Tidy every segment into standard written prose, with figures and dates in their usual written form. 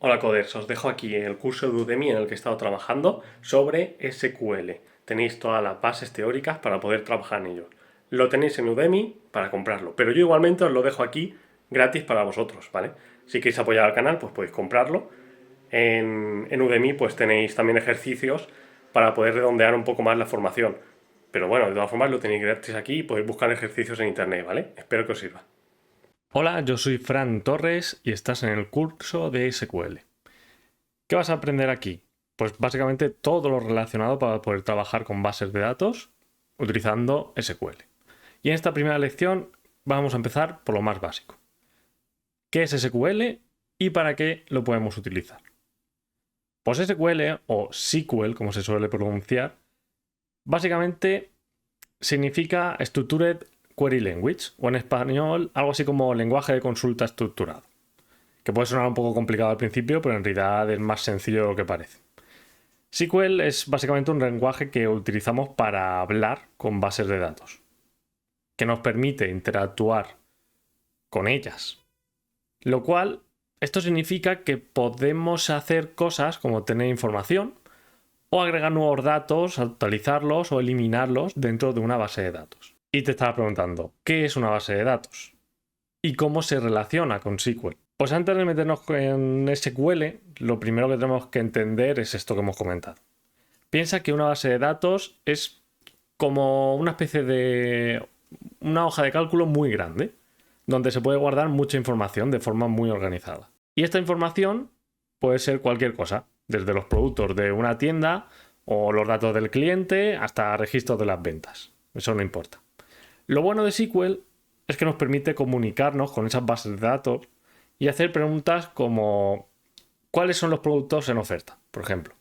Hola coders, os dejo aquí el curso de Udemy en el que he estado trabajando sobre SQL. Tenéis todas las bases teóricas para poder trabajar en ello. Lo tenéis en Udemy para comprarlo, pero yo igualmente os lo dejo aquí gratis para vosotros, ¿vale? Si queréis apoyar al canal, pues podéis comprarlo. En Udemy pues tenéis también ejercicios para poder redondear un poco más la formación. Pero bueno, de todas formas lo tenéis gratis aquí y podéis buscar ejercicios en internet, ¿vale? Espero que os sirva. Hola, yo soy Fran Torres y estás en el curso de SQL. ¿Qué vas a aprender aquí? Pues básicamente todo lo relacionado para poder trabajar con bases de datos utilizando SQL. Y en esta primera lección vamos a empezar por lo más básico. ¿Qué es SQL y para qué lo podemos utilizar? Pues SQL o SQL, como se suele pronunciar, básicamente significa Structured Query Language, o en español algo así como lenguaje de consulta estructurado. Que puede sonar un poco complicado al principio, pero en realidad es más sencillo de lo que parece. SQL es básicamente un lenguaje que utilizamos para hablar con bases de datos, que nos permite interactuar con ellas. Lo cual, esto significa que podemos hacer cosas como tener información o agregar nuevos datos, actualizarlos o eliminarlos dentro de una base de datos. Y te estaba preguntando, ¿qué es una base de datos? ¿Y cómo se relaciona con SQL? Pues antes de meternos en SQL, lo primero que tenemos que entender es esto que hemos comentado. Piensa que una base de datos es como una especie de una hoja de cálculo muy grande, donde se puede guardar mucha información de forma muy organizada. Y esta información puede ser cualquier cosa, desde los productos de una tienda o los datos del cliente hasta registros de las ventas. Eso no importa. Lo bueno de SQL es que nos permite comunicarnos con esas bases de datos y hacer preguntas como ¿cuáles son los productos en oferta? Por ejemplo.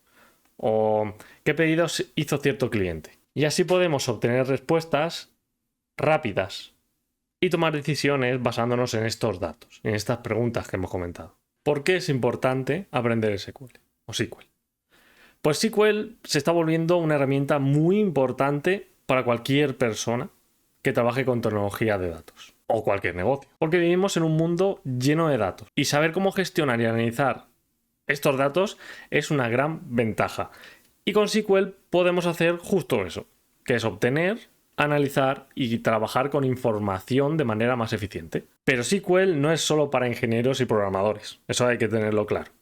O ¿qué pedidos hizo cierto cliente? Y así podemos obtener respuestas rápidas y tomar decisiones basándonos en estos datos, en estas preguntas que hemos comentado. ¿Por qué es importante aprender SQL o SQL? Pues SQL se está volviendo una herramienta muy importante para cualquier persona que trabaje con tecnología de datos o cualquier negocio. Porque vivimos en un mundo lleno de datos y saber cómo gestionar y analizar estos datos es una gran ventaja. Y con SQL podemos hacer justo eso, que es obtener, analizar y trabajar con información de manera más eficiente. Pero SQL no es solo para ingenieros y programadores, eso hay que tenerlo claro.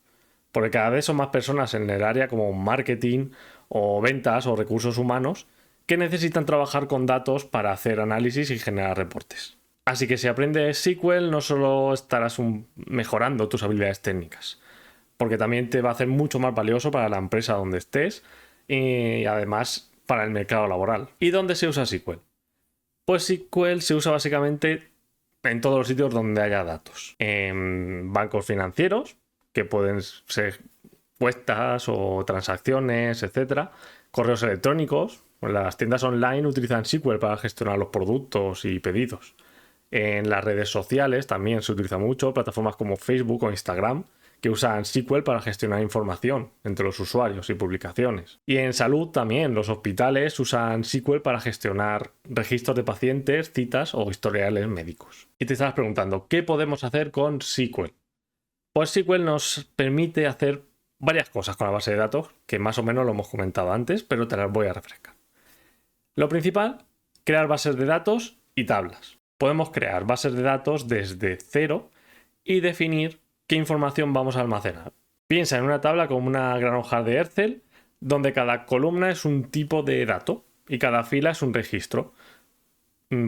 Porque cada vez son más personas en el área como marketing o ventas o recursos humanos que necesitan trabajar con datos para hacer análisis y generar reportes. Así que si aprendes SQL no solo estarás mejorando tus habilidades técnicas, porque también te va a hacer mucho más valioso para la empresa donde estés y además para el mercado laboral. ¿Y dónde se usa SQL? Pues SQL se usa básicamente en todos los sitios donde haya datos. En bancos financieros, que pueden ser cuentas o transacciones, etcétera. Correos electrónicos. Las tiendas online utilizan SQL para gestionar los productos y pedidos. En las redes sociales también se utiliza mucho, plataformas como Facebook o Instagram, que usan SQL para gestionar información entre los usuarios y publicaciones. Y en salud también, los hospitales usan SQL para gestionar registros de pacientes, citas o historiales médicos. Y te estabas preguntando, ¿qué podemos hacer con SQL? Pues SQL nos permite hacer varias cosas con la base de datos, que más o menos lo hemos comentado antes, pero te las voy a refrescar. Lo principal, crear bases de datos y tablas. Podemos crear bases de datos desde cero y definir qué información vamos a almacenar. Piensa en una tabla como una gran hoja de Excel, donde cada columna es un tipo de dato y cada fila es un registro.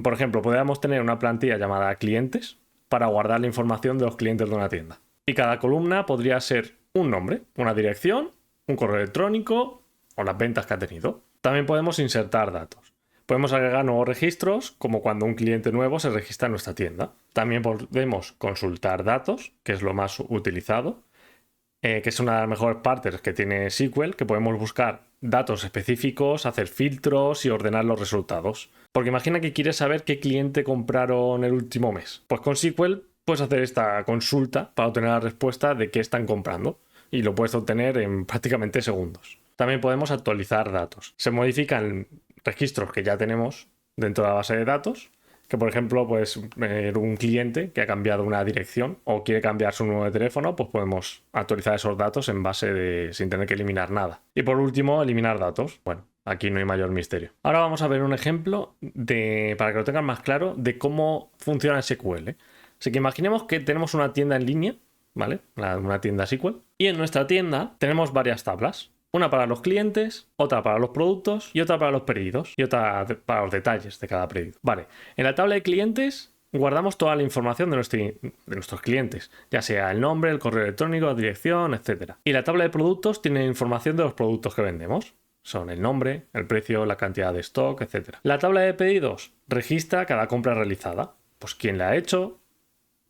Por ejemplo, podríamos tener una plantilla llamada clientes para guardar la información de los clientes de una tienda. Y cada columna podría ser un nombre, una dirección, un correo electrónico o las ventas que ha tenido. También podemos insertar datos. Podemos agregar nuevos registros, como cuando un cliente nuevo se registra en nuestra tienda. También podemos consultar datos, que es lo más utilizado, que es una de las mejores partes que tiene SQL, que podemos buscar datos específicos, hacer filtros y ordenar los resultados. Porque imagina que quieres saber qué cliente compraron el último mes. Pues con SQL puedes hacer esta consulta para obtener la respuesta de qué están comprando y lo puedes obtener en prácticamente segundos. También podemos actualizar datos. Se modifican registros que ya tenemos dentro de la base de datos Que por ejemplo, pues un cliente que ha cambiado una dirección o quiere cambiar su número de teléfono, pues podemos actualizar esos datos en base de sin tener que eliminar nada. Y por último, eliminar datos. Bueno, aquí no hay mayor misterio. Ahora vamos a ver un ejemplo para que lo tengan más claro de cómo funciona SQL. Así que imaginemos que tenemos una tienda en línea, ¿vale? Una tienda SQL. Y en nuestra tienda tenemos varias tablas. Una para los clientes, otra para los productos y otra para los pedidos y otra para los detalles de cada pedido. Vale, en la tabla de clientes guardamos toda la información de nuestros clientes, ya sea el nombre, el correo electrónico, la dirección, etc. Y la tabla de productos tiene información de los productos que vendemos. Son el nombre, el precio, la cantidad de stock, etc. La tabla de pedidos registra cada compra realizada. Pues quién la ha hecho,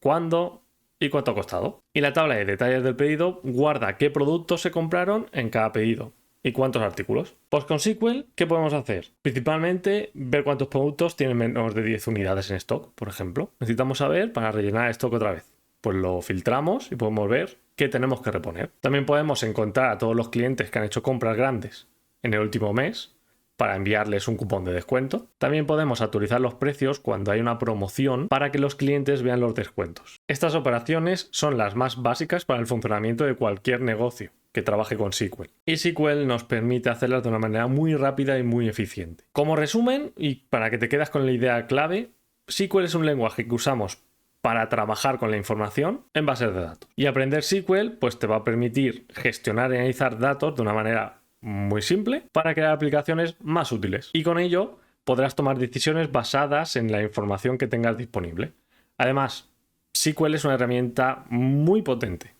cuándo y cuánto ha costado. Y la tabla de detalles del pedido guarda qué productos se compraron en cada pedido y cuántos artículos. Pues con SQL, ¿qué podemos hacer? Principalmente ver cuántos productos tienen menos de 10 unidades en stock, por ejemplo. Necesitamos saber para rellenar el stock otra vez. Pues lo filtramos y podemos ver qué tenemos que reponer. También podemos encontrar a todos los clientes que han hecho compras grandes en el último mes para enviarles un cupón de descuento. También podemos actualizar los precios cuando hay una promoción para que los clientes vean los descuentos. Estas operaciones son las más básicas para el funcionamiento de cualquier negocio que trabaje con SQL. Y SQL nos permite hacerlas de una manera muy rápida y muy eficiente. Como resumen, y para que te quedes con la idea clave, SQL es un lenguaje que usamos para trabajar con la información en bases de datos. Y aprender SQL pues te va a permitir gestionar y analizar datos de una manera muy simple para crear aplicaciones más útiles. Y con ello podrás tomar decisiones basadas en la información que tengas disponible. Además, SQL es una herramienta muy potente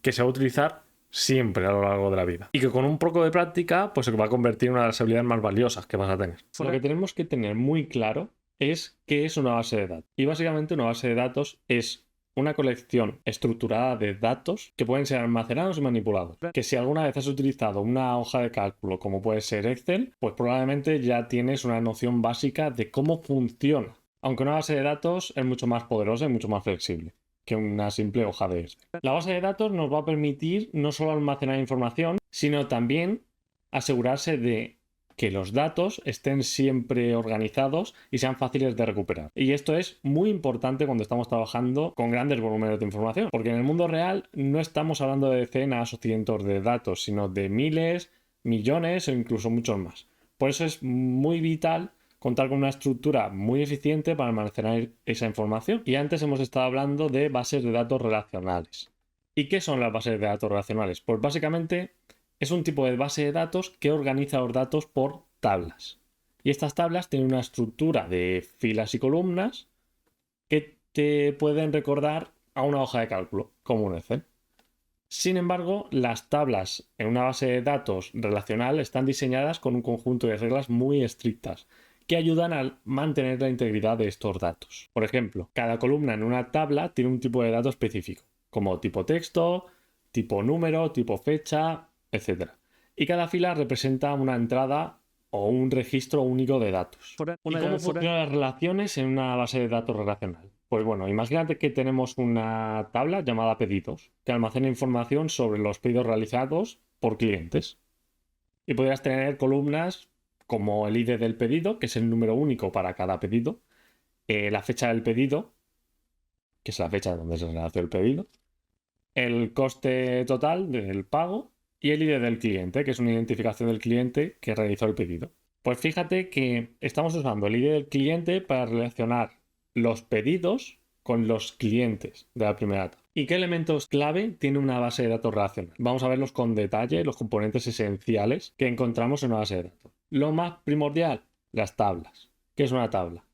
que se va a utilizar siempre a lo largo de la vida. Y que con un poco de práctica pues se va a convertir en una de las habilidades más valiosas que vas a tener. Lo que tenemos que tener muy claro es qué es una base de datos. Y básicamente una base de datos es una colección estructurada de datos que pueden ser almacenados y manipulados. Que si alguna vez has utilizado una hoja de cálculo como puede ser Excel, pues probablemente ya tienes una noción básica de cómo funciona. Aunque una base de datos es mucho más poderosa y mucho más flexible que una simple hoja de Excel. La base de datos nos va a permitir no solo almacenar información, sino también asegurarse de que los datos estén siempre organizados y sean fáciles de recuperar. Y esto es muy importante cuando estamos trabajando con grandes volúmenes de información, porque en el mundo real no estamos hablando de decenas o cientos de datos, sino de miles, millones o incluso muchos más. Por eso es muy vital contar con una estructura muy eficiente para almacenar esa información. Y antes hemos estado hablando de bases de datos relacionales. ¿Y qué son las bases de datos relacionales? Pues básicamente es un tipo de base de datos que organiza los datos por tablas. Y estas tablas tienen una estructura de filas y columnas que te pueden recordar a una hoja de cálculo, como un Excel. Sin embargo, las tablas en una base de datos relacional están diseñadas con un conjunto de reglas muy estrictas que ayudan a mantener la integridad de estos datos. Por ejemplo, cada columna en una tabla tiene un tipo de dato específico, como tipo texto, tipo número, tipo fecha, etc. Y cada fila representa una entrada o un registro único de datos. ¿Y cómo funcionan las relaciones en una base de datos relacional? Pues bueno, imagínate que tenemos una tabla llamada pedidos, que almacena información sobre los pedidos realizados por clientes. Y podrías tener columnas como el ID del pedido, que es el número único para cada pedido, la fecha del pedido, que es la fecha donde se realizó el pedido, el coste total del pago y el ID del cliente, que es una identificación del cliente que realizó el pedido. Pues fíjate que estamos usando el ID del cliente para relacionar los pedidos con los clientes de la primera etapa. ¿Y qué elementos clave tiene una base de datos relacional? Vamos a verlos con detalle, los componentes esenciales que encontramos en una base de datos. Lo más primordial, las tablas. ¿Qué es una tabla?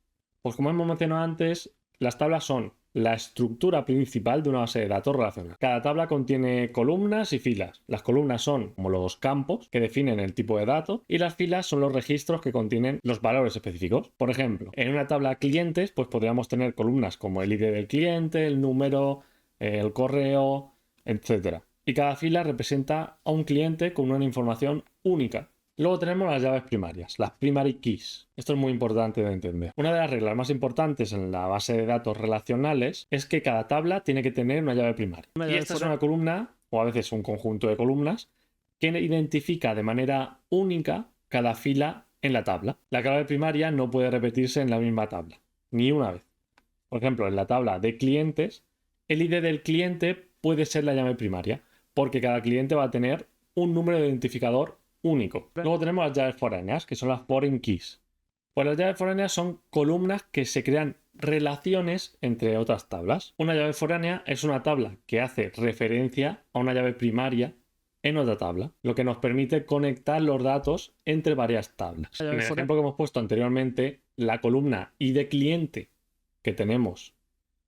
Pues como hemos mencionado antes, las tablas son la estructura principal de una base de datos relacional. Cada tabla contiene columnas y filas. Las columnas son como los campos que definen el tipo de dato y las filas son los registros que contienen los valores específicos. Por ejemplo, en una tabla clientes pues podríamos tener columnas como el ID del cliente, el número, el correo, etc. Y cada fila representa a un cliente con una información única. Luego tenemos las llaves primarias, las primary keys. Esto es muy importante de entender. Una de las reglas más importantes en la base de datos relacionales es que cada tabla tiene que tener una llave primaria. Y esta es una columna, o a veces un conjunto de columnas, que identifica de manera única cada fila en la tabla. La clave primaria no puede repetirse en la misma tabla. ni una vez. Por ejemplo, en la tabla de clientes, el ID del cliente puede ser la llave primaria, porque cada cliente va a tener un número de identificador único. Luego tenemos las llaves foráneas, que son las foreign keys. Pues las llaves foráneas son columnas que se crean relaciones entre otras tablas. Una llave foránea es una tabla que hace referencia a una llave primaria en otra tabla, lo que nos permite conectar los datos entre varias tablas. En el ejemplo que hemos puesto anteriormente, la columna ID cliente que tenemos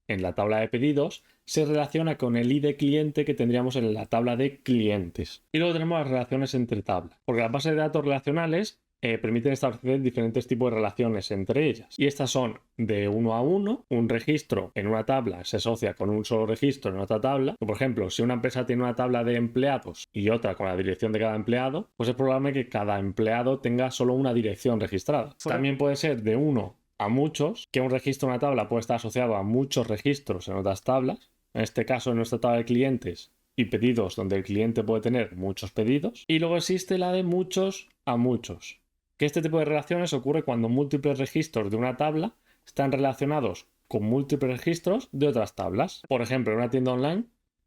en la tabla de pedidos se relaciona con el ID cliente que tendríamos en la tabla de clientes. Y luego tenemos las relaciones entre tablas, porque las bases de datos relacionales permiten establecer diferentes tipos de relaciones entre ellas. Y estas son de uno a uno. Un registro en una tabla se asocia con un solo registro en otra tabla. Por ejemplo, si una empresa tiene una tabla de empleados y otra con la dirección de cada empleado, pues es probable que cada empleado tenga solo una dirección registrada. También puede ser de uno a muchos, que un registro en una tabla puede estar asociado a muchos registros en otras tablas. En este caso, en nuestra tabla de clientes y pedidos, donde el cliente puede tener muchos pedidos. Y luego existe la de muchos a muchos, que este tipo de relaciones ocurre cuando múltiples registros de una tabla están relacionados con múltiples registros de otras tablas. Por ejemplo, en una tienda online,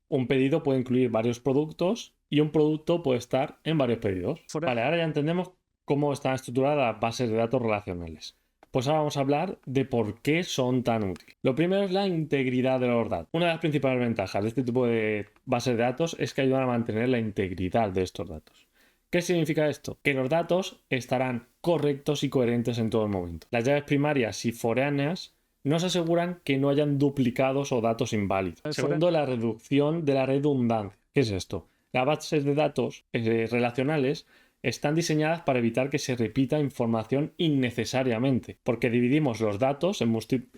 un pedido puede incluir varios productos y un producto puede estar en varios pedidos. Vale, ahora ya entendemos cómo están estructuradas las bases de datos relacionales. Pues ahora vamos a hablar de por qué son tan útiles. Lo primero es la integridad de los datos. Una de las principales ventajas de este tipo de bases de datos es que ayudan a mantener la integridad de estos datos. ¿Qué significa esto? Que los datos estarán correctos y coherentes en todo el momento. Las llaves primarias y foráneas nos aseguran que no hayan duplicados o datos inválidos. Segundo, la reducción de la redundancia. ¿Qué es esto? Las bases de datos relacionales están diseñadas para evitar que se repita información innecesariamente, porque dividimos los datos en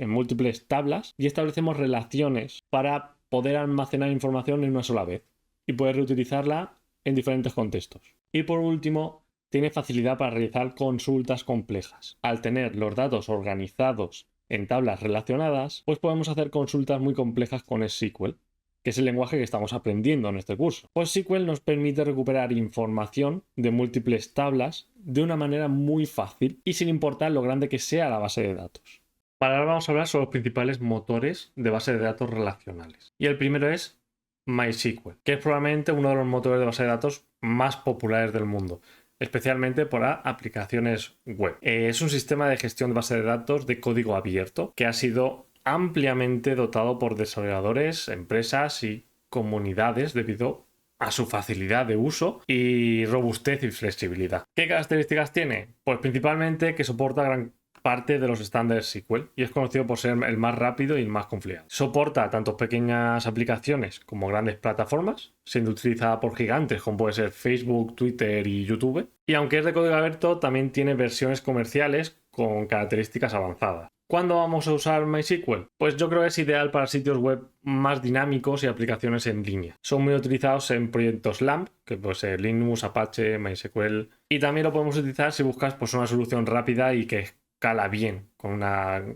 múltiples tablas y establecemos relaciones para poder almacenar información en una sola vez y poder reutilizarla en diferentes contextos. Y por último, tiene facilidad para realizar consultas complejas. Al tener los datos organizados en tablas relacionadas, pues podemos hacer consultas muy complejas con SQL, que es el lenguaje que estamos aprendiendo en este curso. PostSQL nos permite recuperar información de múltiples tablas de una manera muy fácil y sin importar lo grande que sea la base de datos. Ahora vamos a hablar sobre los principales motores de base de datos relacionales. Y el primero es MySQL, que es probablemente uno de los motores de base de datos más populares del mundo, especialmente para aplicaciones web. Es un sistema de gestión de base de datos de código abierto que ha sido ampliamente dotado por desarrolladores, empresas y comunidades debido a su facilidad de uso y robustez y flexibilidad. ¿Qué características tiene? Pues principalmente que soporta gran parte de los estándares SQL y es conocido por ser el más rápido y el más confiable. Soporta tanto pequeñas aplicaciones como grandes plataformas, siendo utilizada por gigantes como puede ser Facebook, Twitter y YouTube. Y aunque es de código abierto, también tiene versiones comerciales con características avanzadas. ¿Cuándo vamos a usar MySQL? Pues yo creo que es ideal para sitios web más dinámicos y aplicaciones en línea. Son muy utilizados en proyectos LAMP, que puede ser Linux, Apache, MySQL. Y también lo podemos utilizar si buscas pues, una solución rápida y que escala bien,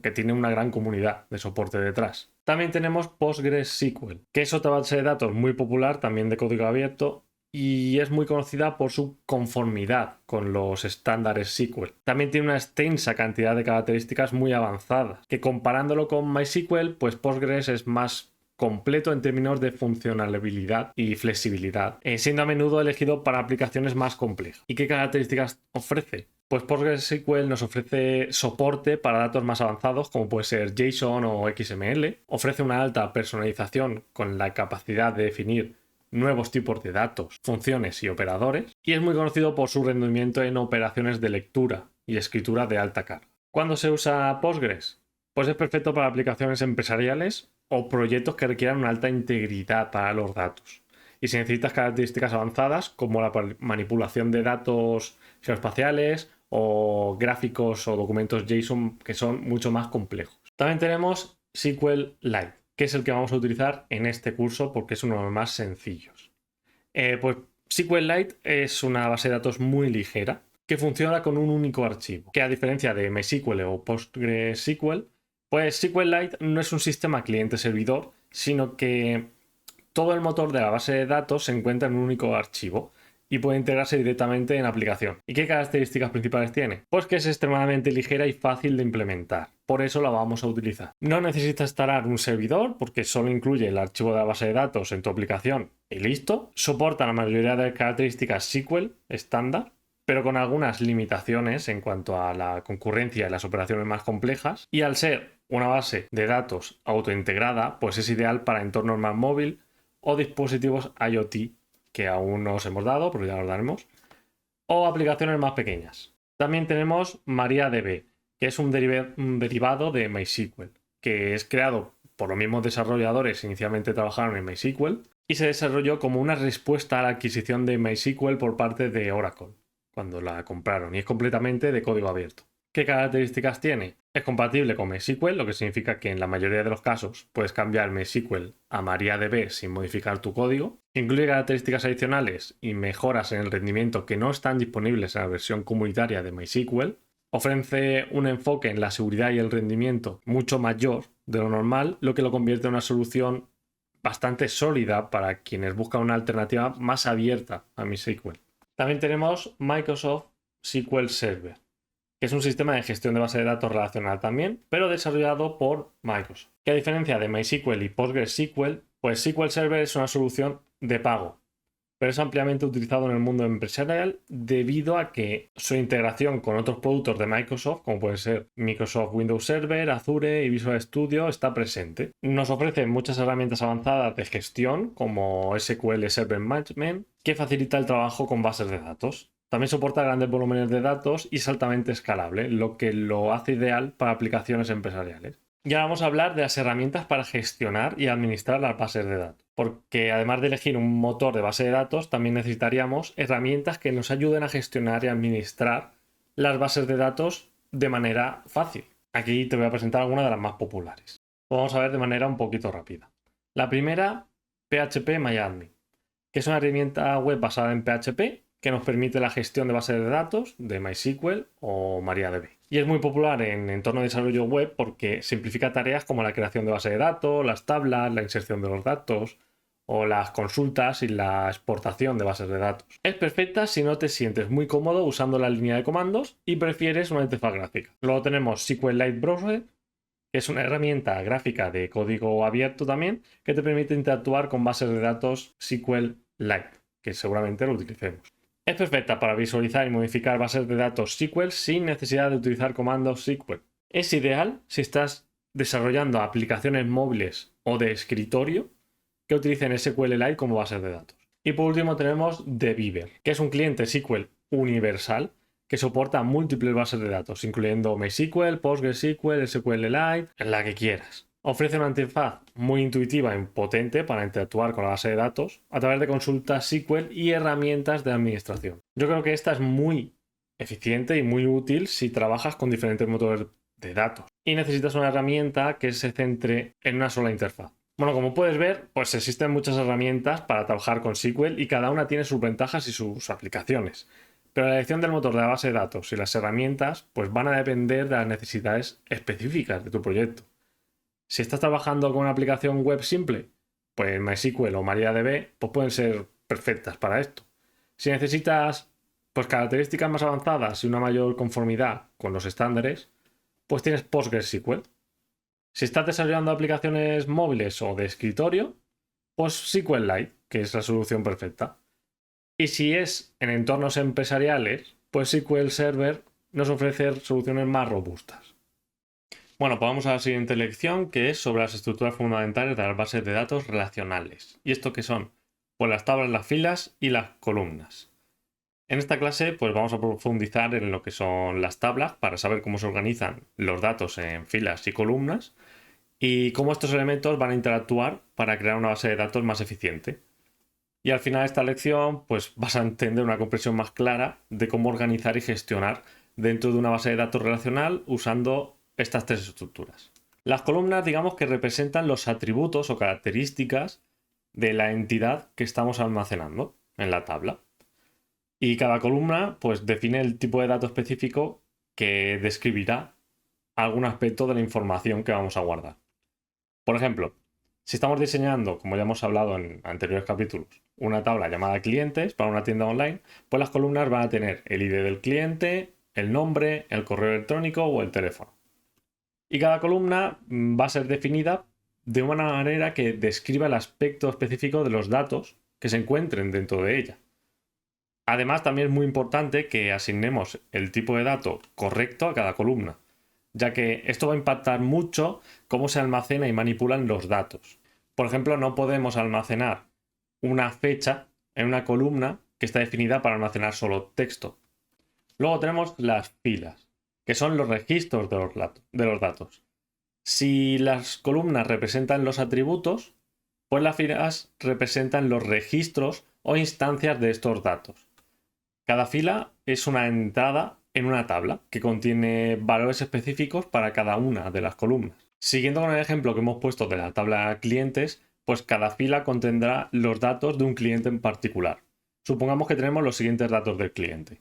que tiene una gran comunidad de soporte detrás. También tenemos PostgreSQL, que es otra base de datos muy popular, también de código abierto, y es muy conocida por su conformidad con los estándares SQL. También tiene una extensa cantidad de características muy avanzadas, que comparándolo con MySQL, pues Postgres es más completo en términos de funcionalidad y flexibilidad, siendo a menudo elegido para aplicaciones más complejas. ¿Y qué características ofrece? Pues PostgreSQL nos ofrece soporte para datos más avanzados como puede ser JSON o XML, ofrece una alta personalización con la capacidad de definir nuevos tipos de datos, funciones y operadores, y es muy conocido por su rendimiento en operaciones de lectura y escritura de alta carga. ¿Cuándo se usa Postgres? Pues es perfecto para aplicaciones empresariales o proyectos que requieran una alta integridad para los datos. Y si necesitas características avanzadas como la manipulación de datos geoespaciales o gráficos o documentos JSON que son mucho más complejos. También tenemos SQLite, que es el que vamos a utilizar en este curso porque es uno de los más sencillos. Pues SQLite es una base de datos muy ligera que funciona con un único archivo, que a diferencia de MySQL o PostgreSQL, pues SQLite no es un sistema cliente-servidor, sino que todo el motor de la base de datos se encuentra en un único archivo y puede integrarse directamente en la aplicación. ¿Y qué características principales tiene? Pues que es extremadamente ligera y fácil de implementar. por eso la vamos a utilizar. No necesitas instalar un servidor porque solo incluye el archivo de la base de datos en tu aplicación y listo. Soporta la mayoría de características SQL estándar, pero con algunas limitaciones en cuanto a la concurrencia y las operaciones más complejas. Y al ser una base de datos autointegrada, pues es ideal para entornos más móvil o dispositivos IoT, que aún no os hemos dado, pero ya los daremos, o aplicaciones más pequeñas. También tenemos MariaDB, que es un derivado de MySQL, que es creado por los mismos desarrolladores que inicialmente trabajaron en MySQL y se desarrolló como una respuesta a la adquisición de MySQL por parte de Oracle cuando la compraron, y es completamente de código abierto. ¿Qué características tiene? Es compatible con MySQL, lo que significa que en la mayoría de los casos puedes cambiar MySQL a MariaDB sin modificar tu código. Incluye características adicionales y mejoras en el rendimiento que no están disponibles en la versión comunitaria de MySQL. Ofrece un enfoque en la seguridad y el rendimiento mucho mayor de lo normal, lo que lo convierte en una solución bastante sólida para quienes buscan una alternativa más abierta a MySQL. También tenemos Microsoft SQL Server, que es un sistema de gestión de base de datos relacional también, pero desarrollado por Microsoft. Que a diferencia de MySQL y PostgreSQL, pues SQL Server es una solución de pago, pero es ampliamente utilizado en el mundo empresarial debido a que su integración con otros productos de Microsoft, como pueden ser Microsoft Windows Server, Azure y Visual Studio, está presente. Nos ofrece muchas herramientas avanzadas de gestión, como SQL Server Management, que facilita el trabajo con bases de datos. También soporta grandes volúmenes de datos y es altamente escalable, lo que lo hace ideal para aplicaciones empresariales. Y ahora vamos a hablar de las herramientas para gestionar y administrar las bases de datos. Porque además de elegir un motor de base de datos, también necesitaríamos herramientas que nos ayuden a gestionar y administrar las bases de datos de manera fácil. Aquí te voy a presentar algunas de las más populares. Lo vamos a ver de manera un poquito rápida. La primera, PHP-MyAdmin, que es una herramienta web basada en PHP que nos permite la gestión de bases de datos de MySQL o MariaDB. Y es muy popular en entorno de desarrollo web porque simplifica tareas como la creación de base de datos, las tablas, la inserción de los datos o las consultas y la exportación de bases de datos. Es perfecta si no te sientes muy cómodo usando la línea de comandos y prefieres una interfaz gráfica. Luego tenemos SQLite Browser, que es una herramienta gráfica de código abierto también, que te permite interactuar con bases de datos SQLite, que seguramente lo utilicemos. Es perfecta para visualizar y modificar bases de datos SQL sin necesidad de utilizar comandos SQL. Es ideal si estás desarrollando aplicaciones móviles o de escritorio que utilicen SQLite como bases de datos. Y por último tenemos TheBeaver, que es un cliente SQL universal que soporta múltiples bases de datos, incluyendo MySQL, PostgreSQL, SQLite, la que quieras. Ofrece una interfaz muy intuitiva y potente para interactuar con la base de datos a través de consultas SQL y herramientas de administración. Yo creo que esta es muy eficiente y muy útil si trabajas con diferentes motores de datos y necesitas una herramienta que se centre en una sola interfaz. Bueno, como puedes ver, pues existen muchas herramientas para trabajar con SQL y cada una tiene sus ventajas y sus aplicaciones. Pero la elección del motor de la base de datos y las herramientas pues van a depender de las necesidades específicas de tu proyecto. Si estás trabajando con una aplicación web simple, pues MySQL o MariaDB pues pueden ser perfectas para esto. Si necesitas pues características más avanzadas y una mayor conformidad con los estándares, pues tienes PostgreSQL. Si estás desarrollando aplicaciones móviles o de escritorio, pues SQLite, que es la solución perfecta. Y si es en entornos empresariales, pues SQL Server nos ofrece soluciones más robustas. Bueno, pues vamos a la siguiente lección, que es sobre las estructuras fundamentales de las bases de datos relacionales. ¿Y esto qué son? Pues las tablas, las filas y las columnas. En esta clase pues vamos a profundizar en lo que son las tablas para saber cómo se organizan los datos en filas y columnas y cómo estos elementos van a interactuar para crear una base de datos más eficiente. Y al final de esta lección pues vas a entender una comprensión más clara de cómo organizar y gestionar dentro de una base de datos relacional usando estas tres estructuras. Las columnas, digamos que representan los atributos o características de la entidad que estamos almacenando en la tabla. Y cada columna pues define el tipo de dato específico que describirá algún aspecto de la información que vamos a guardar. Por ejemplo, si estamos diseñando, como ya hemos hablado en anteriores capítulos, una tabla llamada clientes para una tienda online, pues las columnas van a tener el ID del cliente, el nombre, el correo electrónico o el teléfono. Y cada columna va a ser definida de una manera que describa el aspecto específico de los datos que se encuentren dentro de ella. Además, también es muy importante que asignemos el tipo de dato correcto a cada columna, ya que esto va a impactar mucho cómo se almacena y manipulan los datos. Por ejemplo, no podemos almacenar una fecha en una columna que está definida para almacenar solo texto. Luego tenemos las filas, que son los registros de los datos. Si las columnas representan los atributos, pues las filas representan los registros o instancias de estos datos. Cada fila es una entrada en una tabla que contiene valores específicos para cada una de las columnas. Siguiendo con el ejemplo que hemos puesto de la tabla clientes, pues cada fila contendrá los datos de un cliente en particular. Supongamos que tenemos los siguientes datos del cliente.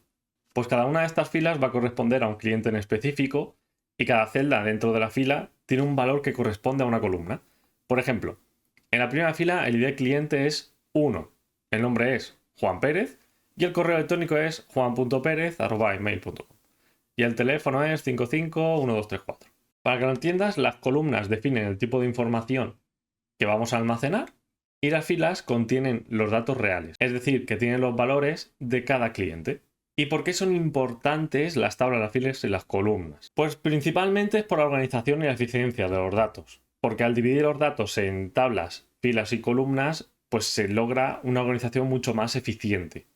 Pues cada una de estas filas va a corresponder a un cliente en específico y cada celda dentro de la fila tiene un valor que corresponde a una columna. Por ejemplo, en la primera fila el ID cliente es 1, el nombre es Juan Pérez y el correo electrónico es juan.perez@email.com y el teléfono es 551234. Para que lo entiendas, las columnas definen el tipo de información que vamos a almacenar y las filas contienen los datos reales, es decir, que tienen los valores de cada cliente. ¿Y por qué son importantes las tablas, las filas y las columnas? Pues principalmente es por la organización y la eficiencia de los datos, porque al dividir los datos en tablas, filas y columnas, pues se logra una organización mucho más eficiente.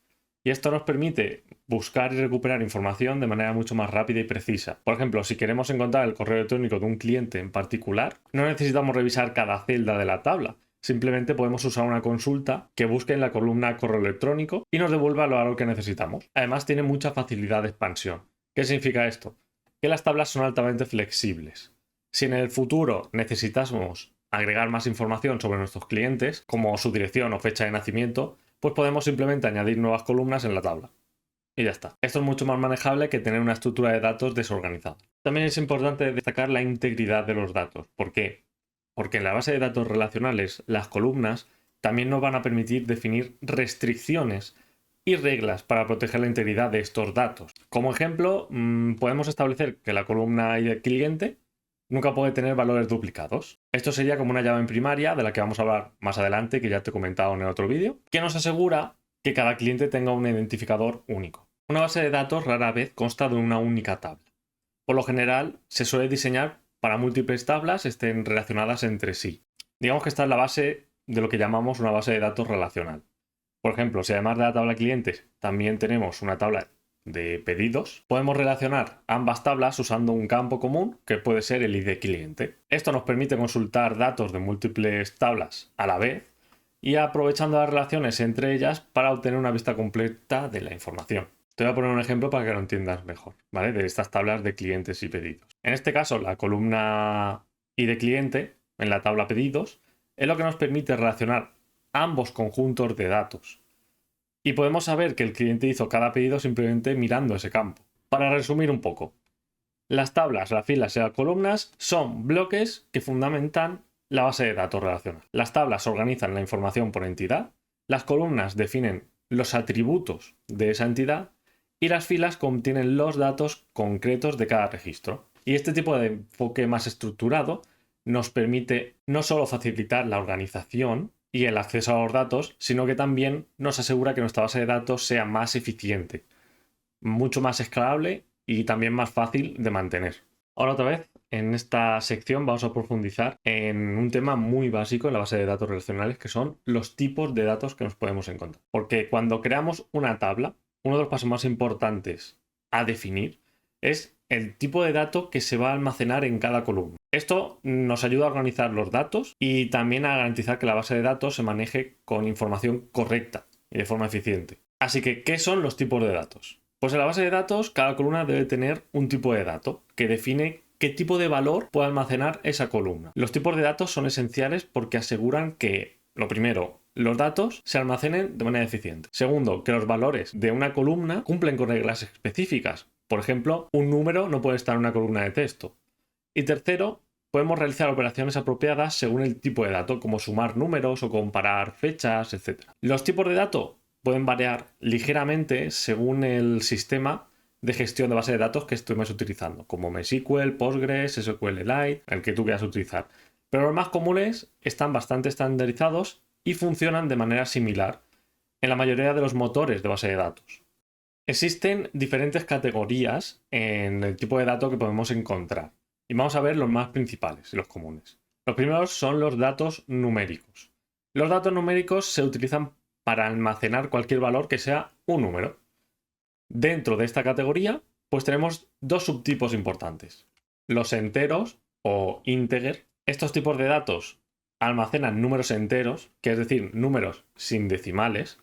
Y esto nos permite buscar y recuperar información de manera mucho más rápida y precisa. Por ejemplo, si queremos encontrar el correo electrónico de un cliente en particular, no necesitamos revisar cada celda de la tabla. Simplemente podemos usar una consulta que busque en la columna correo electrónico y nos devuelva el valor que necesitamos. Además, tiene mucha facilidad de expansión. ¿Qué significa esto? Que las tablas son altamente flexibles. Si en el futuro necesitásemos agregar más información sobre nuestros clientes, como su dirección o fecha de nacimiento, pues podemos simplemente añadir nuevas columnas en la tabla. Y ya está. Esto es mucho más manejable que tener una estructura de datos desorganizada. También es importante destacar la integridad de los datos. ¿Por qué? Porque en la base de datos relacionales, las columnas también nos van a permitir definir restricciones y reglas para proteger la integridad de estos datos. Como ejemplo, podemos establecer que la columna ID cliente nunca puede tener valores duplicados. Esto sería como una llave en primaria, de la que vamos a hablar más adelante, que ya te he comentado en el otro vídeo, que nos asegura que cada cliente tenga un identificador único. Una base de datos rara vez consta de una única tabla. Por lo general, se suele diseñar para múltiples tablas estén relacionadas entre sí. Digamos que esta es la base de lo que llamamos una base de datos relacional. Por ejemplo, si además de la tabla clientes también tenemos una tabla de pedidos, podemos relacionar ambas tablas usando un campo común que puede ser el ID cliente. Esto nos permite consultar datos de múltiples tablas a la vez y aprovechando las relaciones entre ellas para obtener una vista completa de la información. Te voy a poner un ejemplo para que lo entiendas mejor, ¿vale? De estas tablas de clientes y pedidos. En este caso, la columna ID cliente en la tabla pedidos es lo que nos permite relacionar ambos conjuntos de datos. Y podemos saber que el cliente hizo cada pedido simplemente mirando ese campo. Para resumir un poco, las tablas, las filas y las columnas son bloques que fundamentan la base de datos relacional. Las tablas organizan la información por entidad, las columnas definen los atributos de esa entidad y las filas contienen los datos concretos de cada registro. Y este tipo de enfoque más estructurado nos permite no solo facilitar la organización y el acceso a los datos, sino que también nos asegura que nuestra base de datos sea más eficiente, mucho más escalable y también más fácil de mantener. Ahora otra vez, en esta sección vamos a profundizar en un tema muy básico en la base de datos relacionales, que son los tipos de datos que nos podemos encontrar. Porque cuando creamos una tabla, uno de los pasos más importantes a definir es el tipo de dato que se va a almacenar en cada columna. Esto nos ayuda a organizar los datos y también a garantizar que la base de datos se maneje con información correcta y de forma eficiente. Así que, ¿qué son los tipos de datos? Pues en la base de datos, cada columna debe tener un tipo de dato que define qué tipo de valor puede almacenar esa columna. Los tipos de datos son esenciales porque aseguran que, lo primero, los datos se almacenen de manera eficiente. Segundo, que los valores de una columna cumplen con reglas específicas. Por ejemplo, un número no puede estar en una columna de texto. Y tercero, podemos realizar operaciones apropiadas según el tipo de dato, como sumar números o comparar fechas, etc. Los tipos de datos pueden variar ligeramente según el sistema de gestión de base de datos que estemos utilizando, como MySQL, Postgres, SQLite, el que tú quieras utilizar. Pero los más comunes están bastante estandarizados y funcionan de manera similar en la mayoría de los motores de base de datos. Existen diferentes categorías en el tipo de dato que podemos encontrar y vamos a ver los más principales y los comunes. Los primeros son los datos numéricos. Los datos numéricos se utilizan para almacenar cualquier valor que sea un número. Dentro de esta categoría, pues tenemos dos subtipos importantes. Los enteros o integer. Estos tipos de datos almacenan números enteros, que es decir, números sin decimales.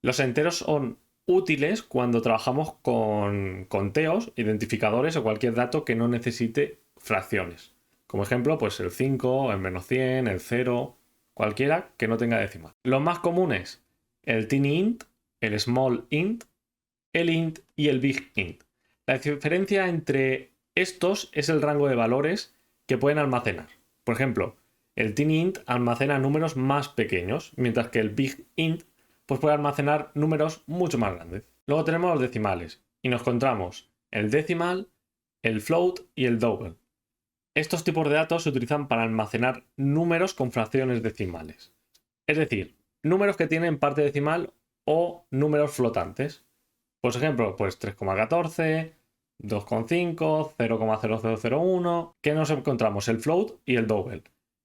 Los enteros son útiles cuando trabajamos con conteos, identificadores o cualquier dato que no necesite fracciones. Como ejemplo, pues el 5, el menos 100, el 0, cualquiera que no tenga decimal. Los más comunes, el tiny int, el small int, el int y el big int. La diferencia entre estos es el rango de valores que pueden almacenar. Por ejemplo, el tiny int almacena números más pequeños, mientras que el big int pues puede almacenar números mucho más grandes. Luego tenemos los decimales y nos encontramos el decimal, el float y el double. Estos tipos de datos se utilizan para almacenar números con fracciones decimales. Es decir, números que tienen parte decimal o números flotantes. Por ejemplo, pues 3,14, 2,5, 0,0001, que nos encontramos el float y el double,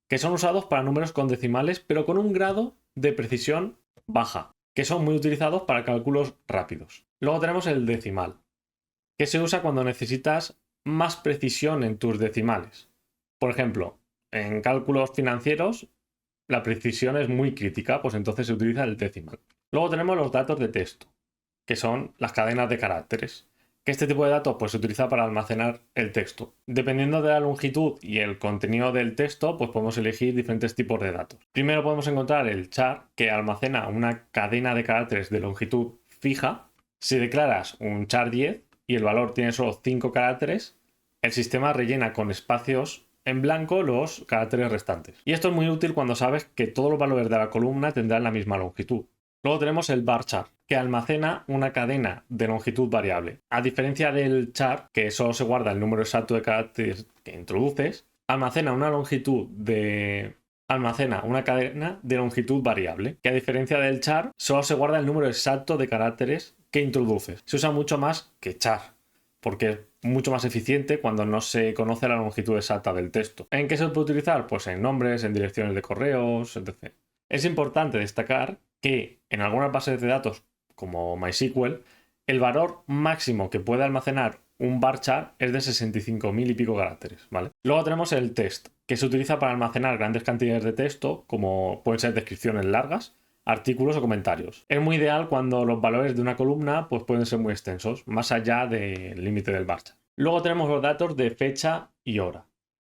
que son usados para números con decimales, pero con un grado de precisión baja, que son muy utilizados para cálculos rápidos. Luego tenemos el decimal, que se usa cuando necesitas más precisión en tus decimales. Por ejemplo, en cálculos financieros, la precisión es muy crítica, pues entonces se utiliza el decimal. Luego tenemos los datos de texto, que son las cadenas de caracteres, que este tipo de datos pues, se utiliza para almacenar el texto. Dependiendo de la longitud y el contenido del texto, pues podemos elegir diferentes tipos de datos. Primero podemos encontrar el char, que almacena una cadena de caracteres de longitud fija. Si declaras un char 10 y el valor tiene solo 5 caracteres, el sistema rellena con espacios en blanco los caracteres restantes. Y esto es muy útil cuando sabes que todos los valores de la columna tendrán la misma longitud. Luego tenemos el bar char, que almacena una cadena de longitud variable. A diferencia del char, que solo se guarda el número exacto de caracteres que introduces, almacena una cadena de longitud variable, que a diferencia del char, solo se guarda el número exacto de caracteres que introduces. Se usa mucho más que char, porque es mucho más eficiente cuando no se conoce la longitud exacta del texto. ¿En qué se puede utilizar? Pues en nombres, en direcciones de correos, etc. Es importante destacar que en algunas bases de datos, como MySQL, el valor máximo que puede almacenar un varchar es de 65.000 y pico caracteres, ¿vale? Luego tenemos el text, que se utiliza para almacenar grandes cantidades de texto, como pueden ser descripciones largas, artículos o comentarios. Es muy ideal cuando los valores de una columna pues, pueden ser muy extensos, más allá del límite del varchar. Luego tenemos los datos de fecha y hora.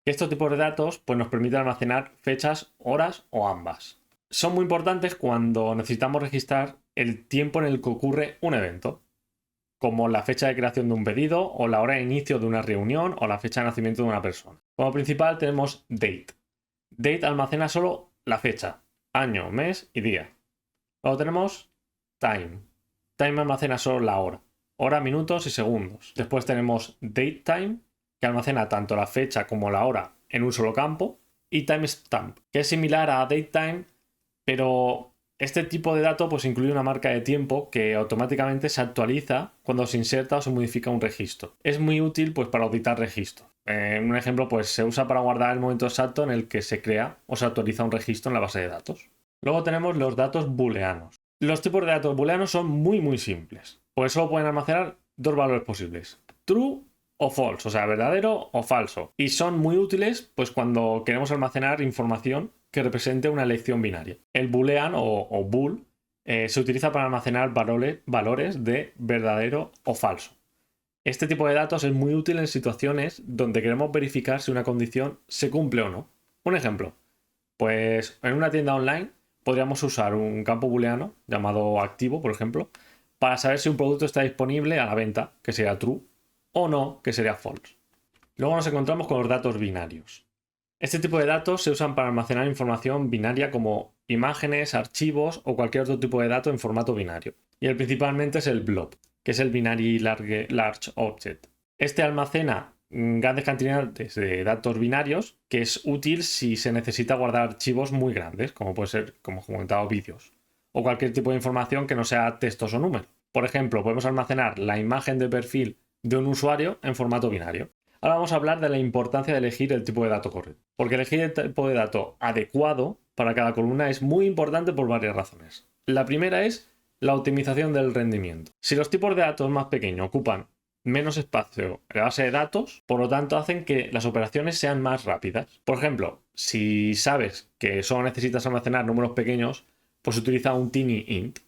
Estos tipos de datos pues, nos permiten almacenar fechas, horas o ambas. Son muy importantes cuando necesitamos registrar el tiempo en el que ocurre un evento, como la fecha de creación de un pedido o la hora de inicio de una reunión o la fecha de nacimiento de una persona. Como principal tenemos date. Date almacena solo la fecha, año, mes y día. Luego tenemos time. Time almacena solo la hora, hora, minutos y segundos. Después tenemos datetime, que almacena tanto la fecha como la hora en un solo campo, y timestamp, que es similar a datetime, pero este tipo de dato pues, incluye una marca de tiempo que automáticamente se actualiza cuando se inserta o se modifica un registro. Es muy útil pues, para auditar registros. Un ejemplo pues, se usa para guardar el momento exacto en el que se crea o se actualiza un registro en la base de datos. Luego tenemos los datos booleanos. Los tipos de datos booleanos son muy simples, pues solo pueden almacenar dos valores posibles: true o false, o sea, verdadero o falso. Y son muy útiles pues, cuando queremos almacenar información que represente una elección binaria. El boolean o bool se utiliza para almacenar valores de verdadero o falso. Este tipo de datos es muy útil en situaciones donde queremos verificar si una condición se cumple o no. Un ejemplo, pues en una tienda online podríamos usar un campo booleano llamado activo, por ejemplo, para saber si un producto está disponible a la venta, que sería true, o no, que sería false. Luego nos encontramos con los datos binarios. Este tipo de datos se usan para almacenar información binaria como imágenes, archivos o cualquier otro tipo de dato en formato binario. Y el principalmente es el blob. que es el Binary Large Object. Este almacena grandes cantidades de datos binarios, que es útil si se necesita guardar archivos muy grandes, como puede ser, como comentaba, vídeos, o cualquier tipo de información que no sea textos o números. Por ejemplo, podemos almacenar la imagen de perfil de un usuario en formato binario. Ahora vamos a hablar de la importancia de elegir el tipo de dato correcto, porque elegir el tipo de dato adecuado para cada columna es muy importante por varias razones. La primera es la optimización del rendimiento. Si los tipos de datos más pequeños ocupan menos espacio en la base de datos, por lo tanto hacen que las operaciones sean más rápidas. Por ejemplo, si sabes que solo necesitas almacenar números pequeños, pues utiliza un tiny int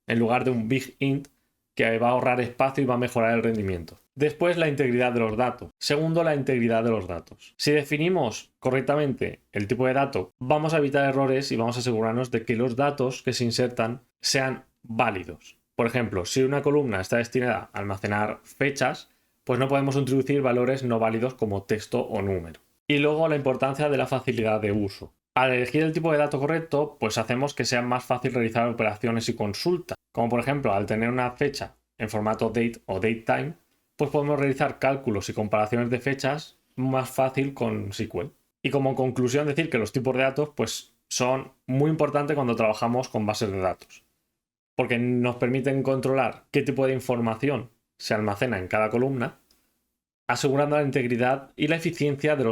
en lugar de un big int, que va a ahorrar espacio y va a mejorar el rendimiento. Después, la integridad de los datos. Segundo, la integridad de los datos. Si definimos correctamente el tipo de dato, vamos a evitar errores y vamos a asegurarnos de que los datos que se insertan sean válidos. Por ejemplo, si una columna está destinada a almacenar fechas, pues no podemos introducir valores no válidos como texto o número. Y luego la importancia de la facilidad de uso. Al elegir el tipo de dato correcto, pues hacemos que sea más fácil realizar operaciones y consultas. Como por ejemplo, al tener una fecha en formato date o datetime, pues podemos realizar cálculos y comparaciones de fechas más fácil con SQL. Y como conclusión, decir que los tipos de datos pues son muy importantes cuando trabajamos con bases de datos, porque nos permiten controlar qué tipo de información se almacena en cada columna, asegurando la integridad y la eficiencia de